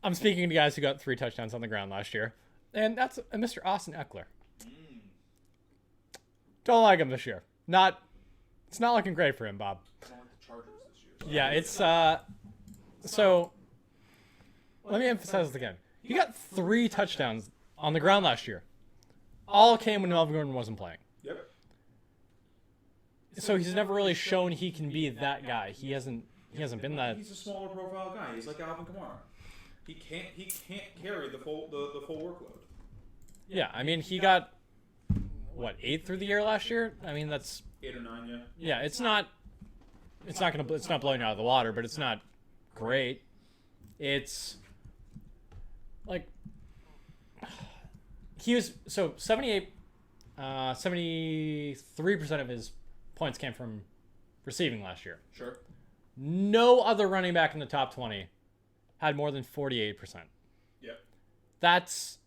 Speaker 3: I'm speaking to guys who got 3 touchdowns on the ground last year, and that's Mr. Austin Eckler. Don't like him this year. It's not looking great for him, Bob.
Speaker 1: I don't like the Chargers this year. So.
Speaker 3: Yeah, it's so let me emphasize this again. He got 3 touchdowns on the ground last year. All came when Melvin Gordon wasn't playing.
Speaker 1: Yep.
Speaker 3: So he's never really shown he can be that guy. He hasn't been that.
Speaker 1: He's a smaller profile guy. He's like Alvin Kamara. He can't carry the full workload.
Speaker 3: Yeah, I mean he got 8 through the year last year. I mean that's
Speaker 1: 8 or 9, yeah.
Speaker 3: Yeah, it's not blowing you out of the water, but it's not great. It's like he was 73% of his points came from receiving last year.
Speaker 1: Sure.
Speaker 3: No other running back in the top 20 had more than 48%.
Speaker 1: Yep.
Speaker 3: That's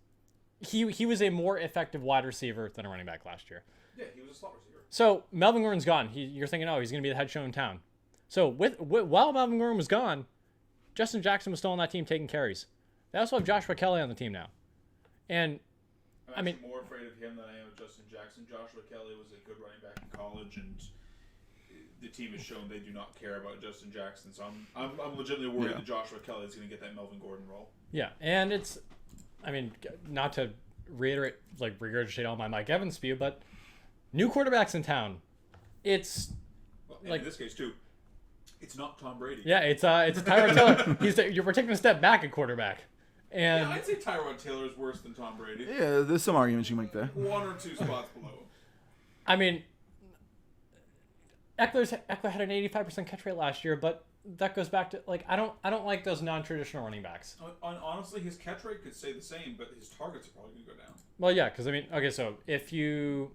Speaker 3: he was a more effective wide receiver than a running back last year.
Speaker 1: Yeah, he was a slot receiver.
Speaker 3: So Melvin Gordon's gone. You're thinking, oh, he's going to be the head show in town. So while Melvin Gordon was gone, Justin Jackson was still on that team taking carries. They also have Joshua Kelly on the team now. And
Speaker 1: I'm more afraid of him than I am of Justin Jackson. Joshua Kelly was a good running back in college, and the team has shown they do not care about Justin Jackson. So I'm legitimately worried that Joshua Kelly is going to get that Melvin Gordon role.
Speaker 3: Yeah, and it's, not to regurgitate all my Mike Evans spew, but new quarterbacks in town. It's
Speaker 1: in this case too. It's not Tom Brady.
Speaker 3: Yeah, it's Tyrod Taylor. We're taking a step back at quarterback. And
Speaker 1: I'd say Tyrod Taylor is worse than Tom Brady.
Speaker 2: Yeah, there's some arguments you can make there.
Speaker 1: 1 or 2 spots below.
Speaker 3: I mean, Eckler had an 85% catch rate last year, but that goes back to I don't like those non-traditional running backs.
Speaker 1: Honestly, his catch rate could stay the same, but his targets are probably going to go down.
Speaker 3: Well, yeah, because okay, so if you,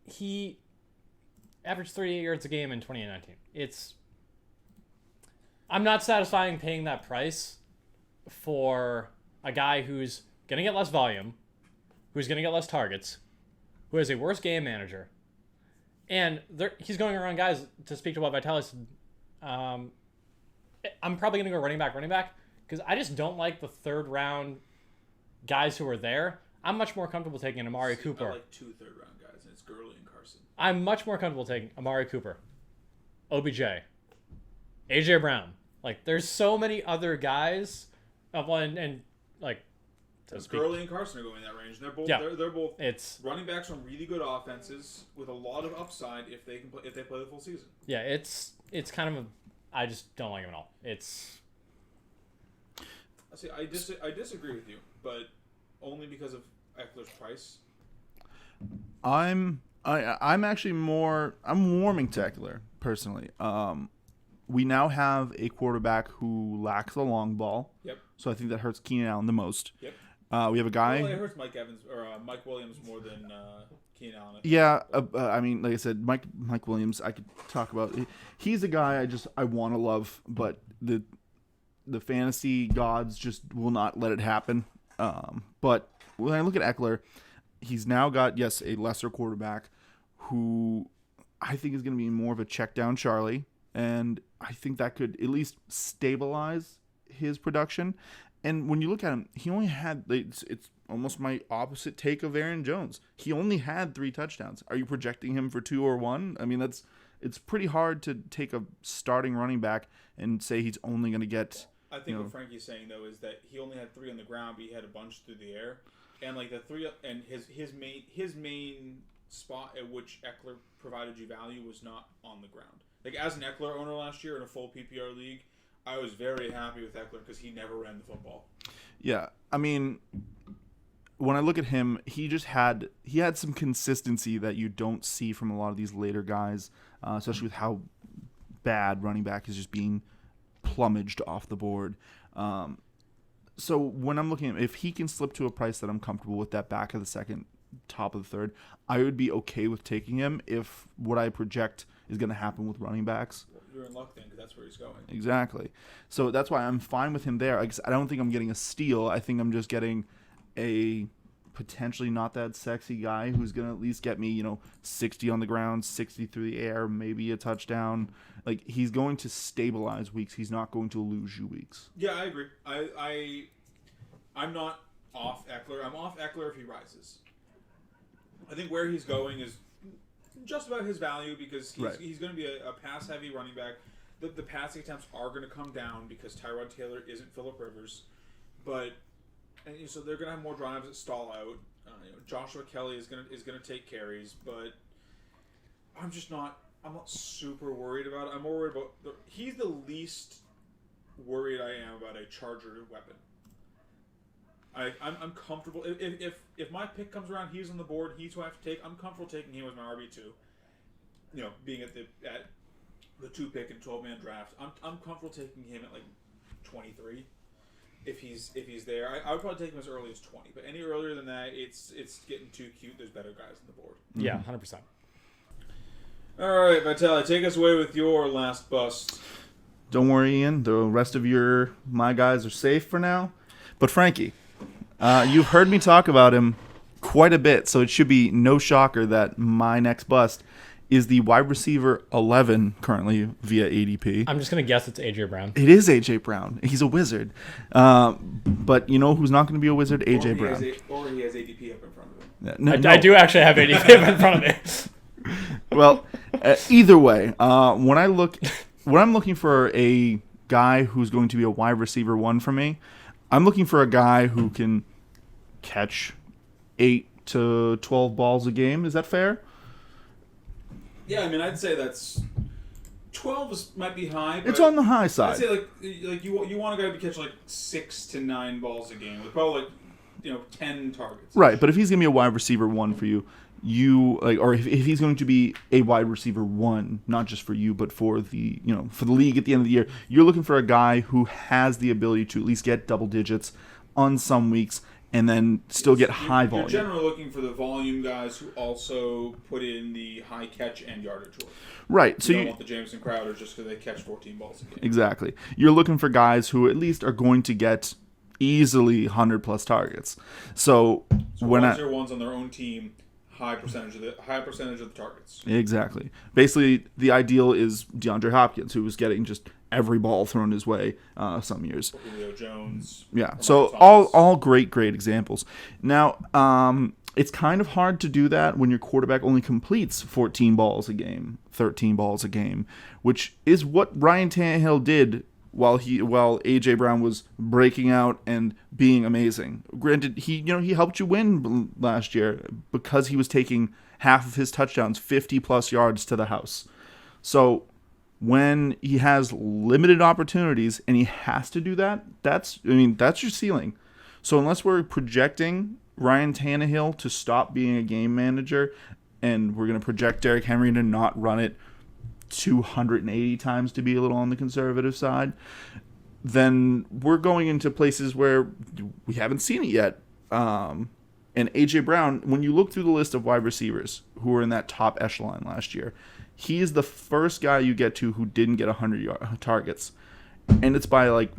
Speaker 3: he averaged 38 yards a game in 2019. I'm not satisfying paying that price for a guy who's going to get less volume, who's going to get less targets, who has a worse game manager. And he's going around, guys, to speak to what Vitalis said I'm probably going to go running back, because I just don't like the third round guys who are there. I'm much more comfortable taking an Amari Cooper.
Speaker 1: I like 2 third-round guys, and it's Gurley and Carson.
Speaker 3: I'm much more comfortable taking Amari Cooper, OBJ, AJ Brown. Like, there's so many other guys, and like, so
Speaker 1: Gurley and Carson are going in that range. They're both they're both running backs from really good offenses with a lot of upside if they play the full season.
Speaker 3: Yeah, it's kind of I just don't like him at all.
Speaker 1: See, I disagree with you, but only because of Eckler's price.
Speaker 2: I'm actually I'm warming to Eckler personally. We now have a quarterback who lacks the long ball.
Speaker 1: Yep.
Speaker 2: So I think that hurts Keenan Allen the most.
Speaker 1: Yep.
Speaker 2: We have a guy.
Speaker 1: Well, it hurts Mike Evans or Mike Williams more than Keenan Allen.
Speaker 2: Yeah. I mean, like I said, Mike Williams. I could talk about. He's a guy I want to love, but the fantasy gods just will not let it happen. But when I look at Eckler, he's now got a lesser quarterback who I think is going to be more of a check down Charlie. And I think that could at least stabilize his production. And when you look at him, he only had it's almost my opposite take of Aaron Jones. He only had 3 touchdowns. Are you projecting him for 2 or 1? I mean, it's pretty hard to take a starting running back and say he's only going to get.
Speaker 1: I think what Frankie's saying though is that he only had 3 on the ground, but he had a bunch through the air, and like the 3 and his main spot at which Eckler provided you value was not on the ground. Like, as an Eckler owner last year in a full PPR league, I was very happy with Eckler because he never ran the football.
Speaker 2: Yeah, I mean, when I look at him, he had some consistency that you don't see from a lot of these later guys, especially with how bad running back is just being plumaged off the board. So when I'm looking at him, if he can slip to a price that I'm comfortable with, that back of the second, top of the third, I would be okay with taking him if what I project is going to happen with running backs.
Speaker 1: Well, you're in luck then, because that's where he's going.
Speaker 2: Exactly. So that's why I'm fine with him there. I don't think I'm getting a steal. I think I'm just getting a potentially not that sexy guy who's going to at least get me, 60 on the ground, 60 through the air, maybe a touchdown. Like, he's going to stabilize weeks. He's not going to lose you weeks.
Speaker 1: Yeah, I agree. I'm not off Eckler. I'm off Eckler if he rises. I think where he's going is just about his value because he's going to be a pass-heavy running back. The passing attempts are going to come down because Tyrod Taylor isn't Phillip Rivers. So they're going to have more drives that stall out. Joshua Kelly is going to take carries, but I'm not super worried about it. I'm more worried about he's the least worried I am about a Charger weapon. I'm comfortable if my pick comes around, he's on the board, he's who I have to take. I'm comfortable taking him as my RB2. Being at the 2 pick and 12-man draft, I'm comfortable taking him at like 23. If he's there, I would probably take him as early as 20. But any earlier than that, it's getting too cute. There's better guys on the board.
Speaker 3: Yeah, 100%.
Speaker 1: All right, Vitaly, take us away with your last bust.
Speaker 2: Don't worry, Ian. The rest of my guys are safe for now. But Frankie, you've heard me talk about him quite a bit, so it should be no shocker that my next bust is the wide receiver 11 currently via ADP.
Speaker 3: I'm just going to guess it's AJ Brown.
Speaker 2: It is AJ Brown. He's a wizard. But you know who's not going to be a wizard? AJ Brown.
Speaker 1: Or he has ADP up in front of him.
Speaker 2: Yeah, no.
Speaker 3: I do actually have ADP up in front of me.
Speaker 2: Well, either way, when I'm looking for a guy who's going to be a wide receiver 1 for me, I'm looking for a guy who can catch 8 to 12 balls a game. Is that fair?
Speaker 1: Yeah, I mean, I'd say that's 12 might be high. But
Speaker 2: it's on the high side.
Speaker 1: I'd say like you want a guy to catch like 6 to 9 balls a game with probably 10 targets.
Speaker 2: Right, but if he's gonna be a wide receiver 1 for you, or if he's going to be a wide receiver 1, not just for you, but for the for the league at the end of the year, you're looking for a guy who has the ability to at least get double digits on some weeks and then still get high volume.
Speaker 1: You're generally looking for the volume guys who also put in the high catch and yardage work.
Speaker 2: Right. So
Speaker 1: you don't want the Jameson Crowders just because they catch 14 balls a game.
Speaker 2: Exactly. You're looking for guys who at least are going to get easily 100+ targets. So when
Speaker 1: ones on their own team, high percentage of the targets.
Speaker 2: Exactly. Basically, the ideal is DeAndre Hopkins, who was getting just every ball thrown his way some years.
Speaker 1: Julio Jones.
Speaker 2: Yeah. So all great examples. Now, it's kind of hard to do that when your quarterback only completes 14 balls a game, 13 balls a game, which is what Ryan Tannehill did while AJ Brown was breaking out and being amazing. Granted, he helped you win last year because he was taking half of his touchdowns 50+ yards to the house. So when he has limited opportunities and he has to do that, that's your ceiling. So unless we're projecting Ryan Tannehill to stop being a game manager and we're going to project Derrick Henry to not run it 280 times to be a little on the conservative side, then we're going into places where we haven't seen it yet. And AJ Brown, when you look through the list of wide receivers who were in that top echelon last year, he is the first guy you get to who didn't get 100 targets. And it's by like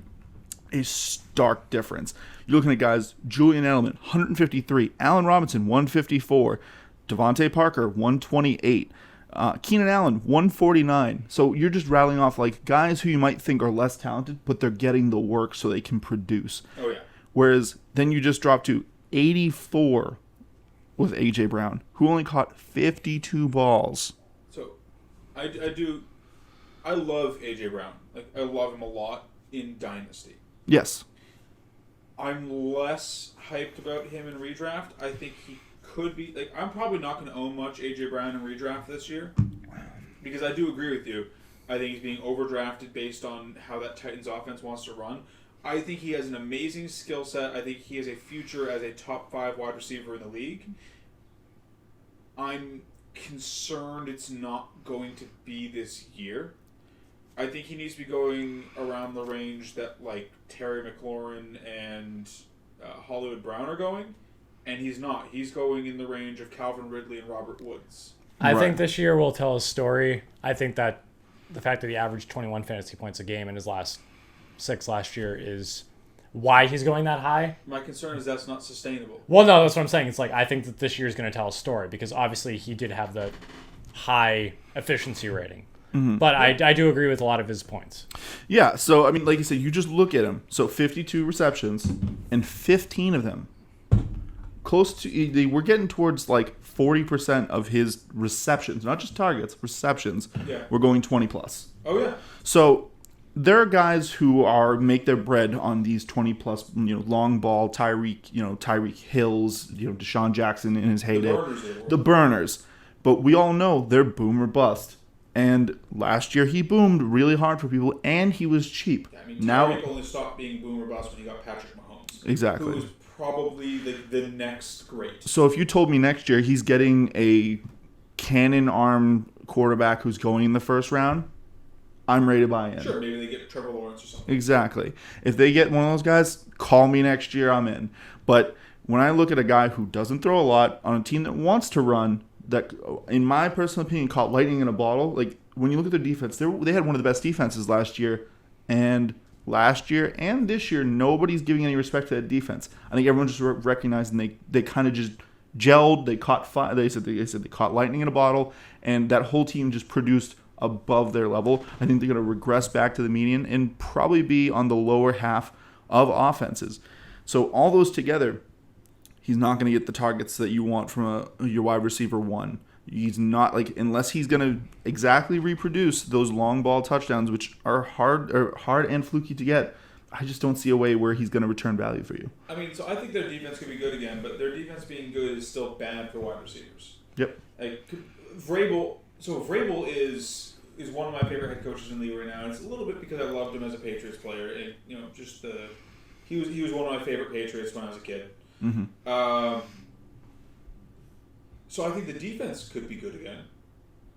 Speaker 2: a stark difference. You're looking at guys, Julian Edelman, 153, Allen Robinson, 154, Devontae Parker, 128, Keenan Allen, 149. So you're just rattling off like guys who you might think are less talented, but they're getting the work so they can produce.
Speaker 1: Oh, yeah.
Speaker 2: Whereas then you just drop to 84 with A.J. Brown, who only caught 52 balls.
Speaker 1: So I love A.J. Brown. Like, I love him a lot in Dynasty.
Speaker 2: Yes.
Speaker 1: I'm less hyped about him in redraft. I think he could be, like, I'm probably not going to own much A.J. Brown in redraft this year because I do agree with you. I think he's being overdrafted based on how that Titans offense wants to run. I think he has an amazing skill set. I think he has a future as a top 5 wide receiver in the league. I'm concerned it's not going to be this year. I think he needs to be going around the range that like Terry McLaurin and Hollywood Brown are going, and he's not. He's going in the range of Calvin Ridley and Robert Woods.
Speaker 3: I think this year will tell a story. I think that the fact that he averaged 21 fantasy points a game in his last 6 last year is why he's going that high.
Speaker 1: My concern is that's not sustainable.
Speaker 3: Well, no, that's what I'm saying. It's like I think that this year is going to tell a story because obviously he did have the high efficiency rating. Mm-hmm. But I do agree with a lot of his points.
Speaker 2: Yeah, so, I mean, like you said, you just look at him. So 52 receptions, and 15 of them, close to, we're getting towards like 40% of his receptions, not just targets, receptions, we're going 20+.
Speaker 1: Oh, yeah.
Speaker 2: So there are guys who make their bread on these 20+, long ball, Tyreek Hills, Deshaun Jackson in his heyday. The burners. But we all know they're boom or bust. And last year he boomed really hard for people, and he was cheap.
Speaker 1: Yeah, I mean, Tyreek only stopped being boom or bust when he got Patrick Mahomes.
Speaker 2: Exactly.
Speaker 1: Who was probably the next great.
Speaker 2: So if you told me next year he's getting a cannon arm quarterback who's going in the first round, I'm ready to buy in.
Speaker 1: Sure, maybe they get Trevor Lawrence or something.
Speaker 2: Exactly. If they get one of those guys, call me next year, I'm in. But when I look at a guy who doesn't throw a lot on a team that wants to run, that, in my personal opinion, caught lightning in a bottle. Like, when you look at their defense, they had one of the best defenses last year. And last year and this year, nobody's giving any respect to that defense. I think everyone's just recognizing they kind of just gelled. They caught they said they caught lightning in a bottle, and that whole team just produced above their level. I think they're going to regress back to the median and probably be on the lower half of offenses. So all those together, he's not going to get the targets that you want from your wide receiver one. He's not, like, unless he's going to exactly reproduce those long ball touchdowns, which are hard and fluky to get. I just don't see a way where he's going to return value for you.
Speaker 1: I mean, so I think their defense could be good again, but their defense being good is still bad for wide receivers.
Speaker 2: Yep.
Speaker 1: Like Vrabel. So Vrabel is one of my favorite head coaches in the league right now. And it's a little bit because I loved him as a Patriots player, and he was one of my favorite Patriots when I was a kid.
Speaker 2: Mm-hmm.
Speaker 1: So I think the defense could be good again,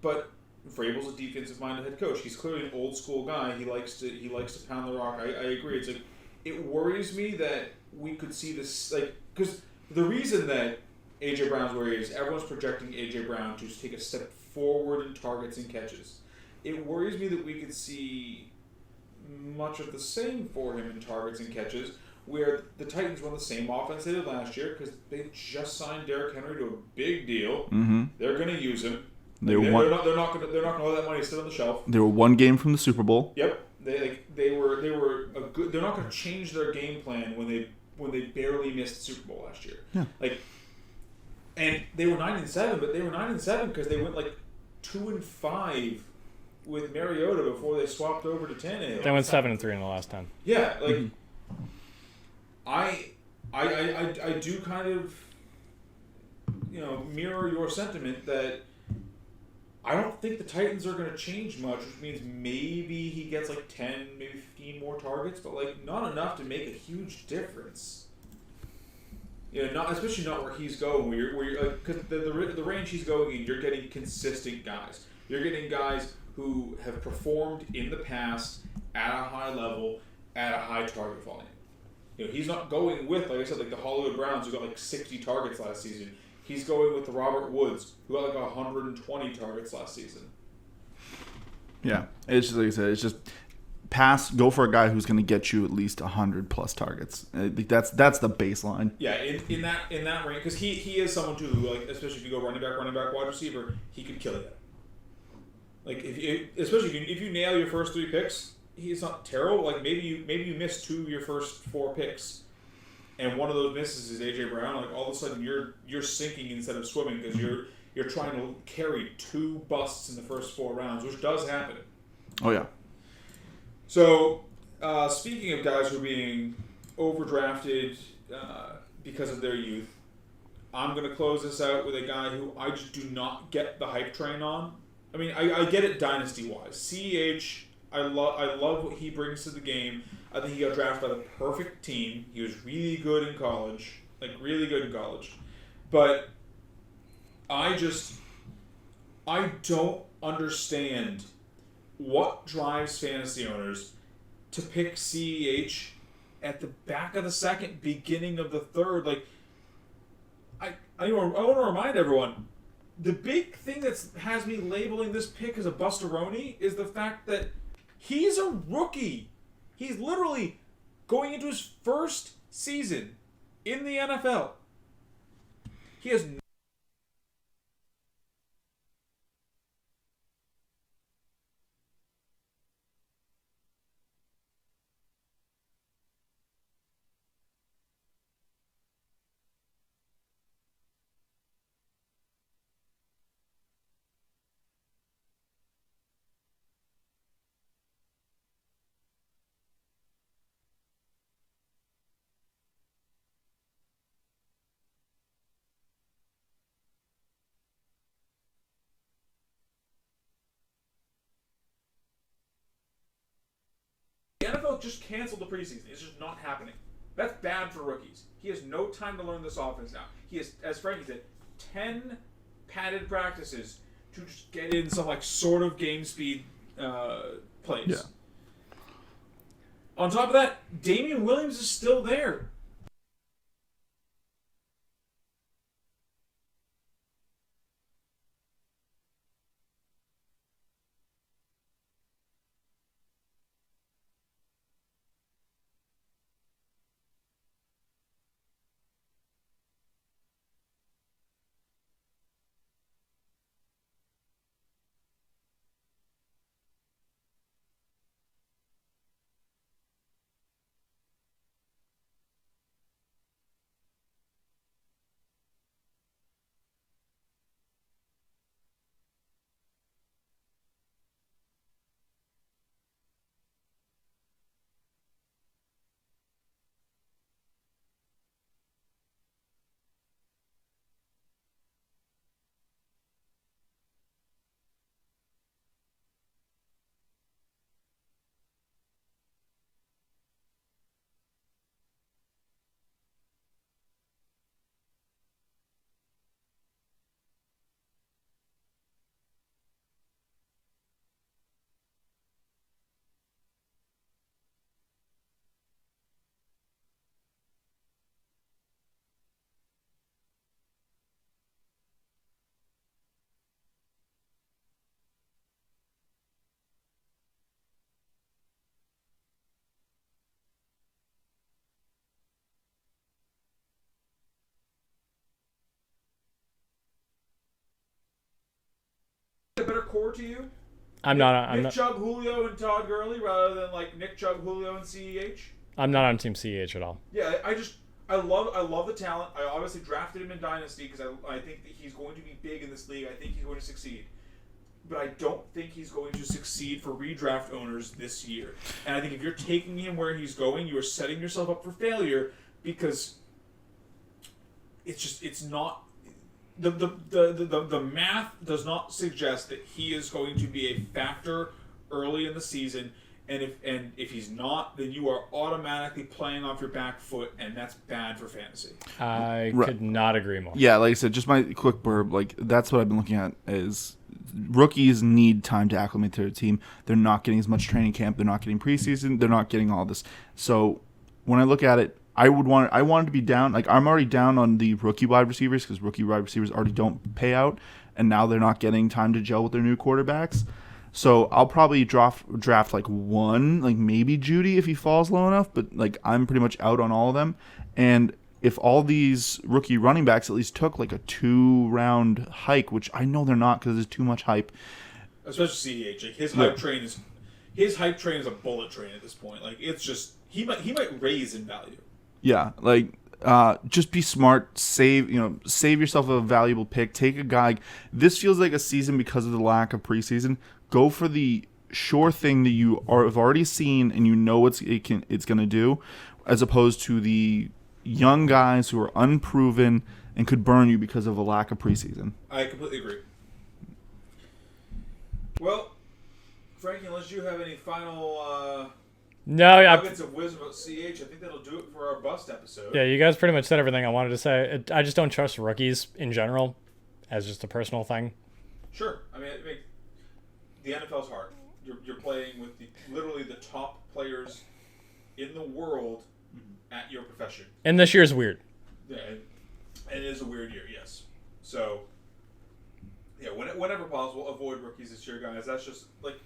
Speaker 1: but Vrabel's a defensive-minded head coach. He's clearly an old-school guy. He likes to pound the rock. I agree. It's like, it worries me that we could see this, like, because the reason that A.J. Brown's where he is, everyone's projecting A.J. Brown to take a step forward in targets and catches. It worries me that we could see much of the same for him in targets and catches, where the Titans run the same offense they did last year because they just signed Derrick Henry to a big deal.
Speaker 2: Mm-hmm.
Speaker 1: They're going to use him.
Speaker 2: They're
Speaker 1: not going to let that money sit on the shelf.
Speaker 2: They were one game from the Super Bowl.
Speaker 1: Yep. They were a good. They're not going to change their game plan when they barely missed the Super Bowl last year.
Speaker 2: Yeah.
Speaker 1: And they were 9-7, but they were 9-7 because they went 2-5 with Mariota before they swapped over to Tannehill.
Speaker 3: They went 7-3 in the last 10.
Speaker 1: Yeah, I do kind of mirror your sentiment that I don't think the Titans are going to change much, which means maybe he gets 10, maybe 15 more targets, but not enough to make a huge difference. Especially not where he's going. Where you're because the range he's going in, you're getting consistent guys. You're getting guys who have performed in the past at a high level, at a high target volume. He's not going with, like I said, the Hollywood Browns who got 60 targets last season. He's going with the Robert Woods who got 120 targets last season.
Speaker 2: Yeah, it's just like I said. It's just go for a guy who's going to get you at least 100+ targets. I think that's the baseline.
Speaker 1: Yeah, in that range, because he is someone too who, especially if you go running back, wide receiver, he could kill you. Especially if you nail your first 3 picks, he's not terrible. Maybe you miss 2 of your first 4 picks, and one of those misses is AJ Brown. All of a sudden you're sinking instead of swimming because you're trying to carry 2 busts in the first 4 rounds, which does happen.
Speaker 2: Oh yeah.
Speaker 1: So, speaking of guys who are being overdrafted because of their youth, I'm going to close this out with a guy who I just do not get the hype train on. I mean, I get it dynasty-wise. CEH, I love what he brings to the game. I think he got drafted by the perfect team. He was really good in college. But I don't understand what drives fantasy owners to pick CEH at the back of the second, beginning of the third. I want to remind everyone, the big thing that has me labeling this pick as a bustaroni is the fact that he's a rookie. He's literally going into his first season in the NFL. He has the NFL just canceled the preseason. It's just not happening. That's bad for rookies. He has no time to learn this offense now. He has, as Frankie said, 10 padded practices to just get in some sort of game speed plays.
Speaker 2: Yeah.
Speaker 1: On top of that, Damian Williams is still there. prefer to you?
Speaker 3: I'm
Speaker 1: Nick
Speaker 3: not.
Speaker 1: Chubb, Julio, and Todd Gurley rather than like Nick Chubb, Julio, and CEH.
Speaker 3: I'm not on Team CEH at all.
Speaker 1: Yeah, I love the talent. I obviously drafted him in Dynasty because I think that he's going to be big in this league. I think he's going to succeed. But I don't think he's going to succeed for redraft owners this year. And I think if you're taking him where he's going, you are setting yourself up for failure because it's not the math does not suggest that he is going to be a factor early in the season. And if he's not, then you are automatically playing off your back foot, and that's bad for fantasy.
Speaker 3: I could not agree more.
Speaker 2: Yeah, like I said, just my quick blurb, like that's what I've been looking at is rookies need time to acclimate to their team. They're not getting as much training camp. They're not getting preseason. They're not getting all this. So when I look at it, I wanted to be down. Like I'm already down on the rookie wide receivers because rookie wide receivers already don't pay out, and now they're not getting time to gel with their new quarterbacks. So I'll probably draft like one, like maybe Judy if he falls low enough, but like I'm pretty much out on all of them. And if all these rookie running backs at least took like a 2-round hike, which I know they're not because there's too much hype.
Speaker 1: Especially CEH, like his hype train is a bullet train at this point. Like it's just he might raise in value.
Speaker 2: Yeah, like just be smart, save yourself a valuable pick, take a guy. This feels like a season because of the lack of preseason. Go for the sure thing that you have already seen and you know it's going to do, as opposed to the young guys who are unproven and could burn you because of a lack of preseason.
Speaker 1: I completely agree. Well, Frankie, unless you have any final nuggets of wisdom about CH, I think that'll do it for our bust episode.
Speaker 3: Yeah, you guys pretty much said everything I wanted to say. I just don't trust rookies in general, as just a personal thing.
Speaker 1: Sure, I mean the NFL's hard. You're playing with literally the top players in the world at your profession.
Speaker 3: And this year's weird.
Speaker 1: Yeah, and it is a weird year, yes. So, yeah, whenever possible, avoid rookies this year, guys. That's just, like,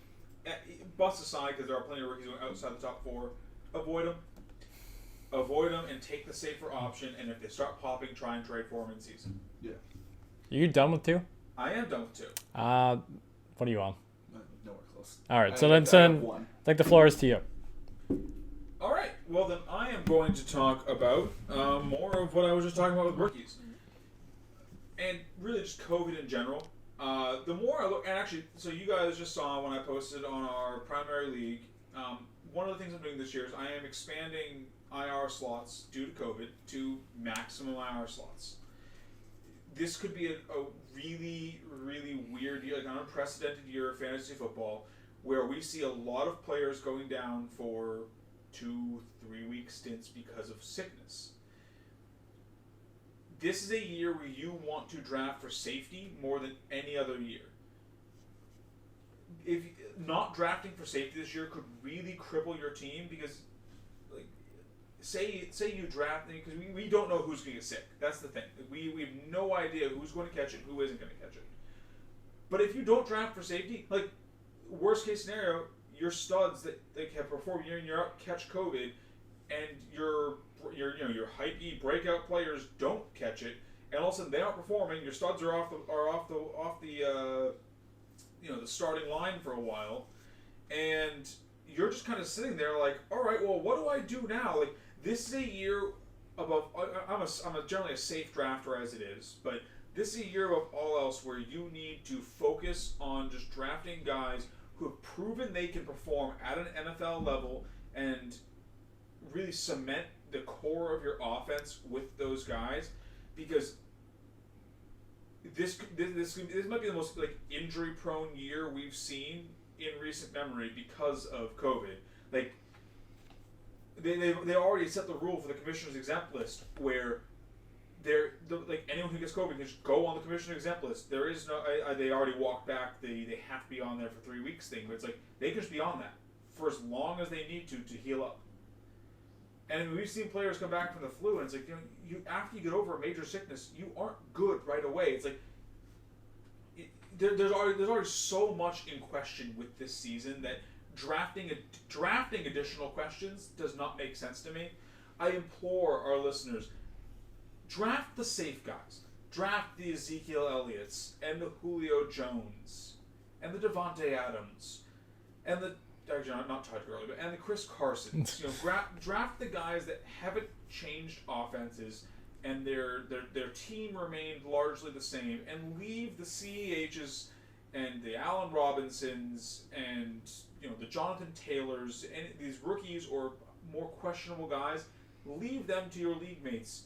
Speaker 1: bust aside, because there are plenty of rookies going outside the top 4. Avoid them. Avoid them and take the safer option, and if they start popping, try and trade for them in season.
Speaker 2: Yeah.
Speaker 3: You done with 2?
Speaker 1: I am done with 2.
Speaker 3: What are you on?
Speaker 2: Nowhere close.
Speaker 3: All right, so then like the floor is to you.
Speaker 1: All right. Well, then I am going to talk about more of what I was just talking about with rookies. And really just COVID in general. The more I look, and actually, so you guys just saw when I posted on our primary league, one of the things I'm doing this year is I am expanding IR slots due to COVID to maximum IR slots. This could be a really, really weird year, like an unprecedented year of fantasy football, where we see a lot of players going down for 2-3 week stints because of sickness. This is a year where you want to draft for safety more than any other year. If not drafting for safety this year could really cripple your team because, like, say you draft, because we don't know who's going to get sick. That's the thing. We have no idea who's going to catch it and who isn't going to catch it. But if you don't draft for safety, like, worst case scenario, your studs that have performed year in year out catch COVID, and your hypey breakout players don't catch it, and all of a sudden they aren't performing. Your studs are off the the starting line for a while, and you're just kind of sitting there like, all right, well, what do I do now? Like, this is a year above. I'm generally a safe drafter as it is, but this is a year above all else where you need to focus on just drafting guys who have proven they can perform at an NFL level and really cement the core of your offense with those guys, because this might be the most injury prone year we've seen in recent memory because of COVID. Like, they already set the rule for the commissioner's exempt list where anyone who gets COVID can just go on the commissioner's exempt list. There is no they already walked back they have to be on there for 3 weeks thing, but it's like they can just be on that for as long as they need to heal up. And we've seen players come back from the flu, and it's like, you after you get over a major sickness, you aren't good right away. It's like there's already so much in question with this season that drafting additional questions does not make sense to me. I implore our listeners, draft the safe guys. Draft the Ezekiel Elliott's and the Julio Jones and the Devontae Adams, and the actually not Todd Gurley, but and the Chris Carsons. Draft the guys that haven't changed offenses, and their team remained largely the same, and leave the CEHs and the Allen Robinsons and the Jonathan Taylors and these rookies or more questionable guys. Leave them to your league mates,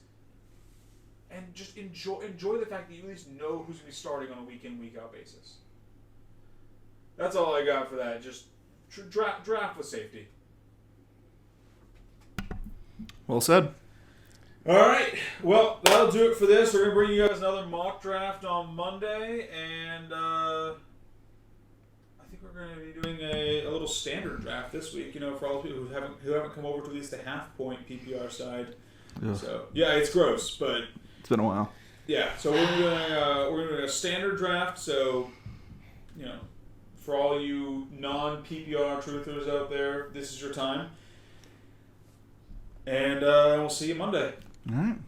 Speaker 1: and just enjoy the fact that you at least know who's going to be starting on a week in, week out basis. That's all I got for that. Just draft with safety.
Speaker 2: Well said.
Speaker 1: All right. Well, that'll do it for this. We're going to bring you guys another mock draft on Monday, and I think we're going to be doing a little standard draft this week. For all the people who haven't come over to at least the half point PPR side. Yeah. So yeah, it's gross, but
Speaker 2: it's been a while.
Speaker 1: Yeah. So we're doing a standard draft. So for all you non-PPR truthers out there, this is your time. And we'll see you Monday.
Speaker 2: All right.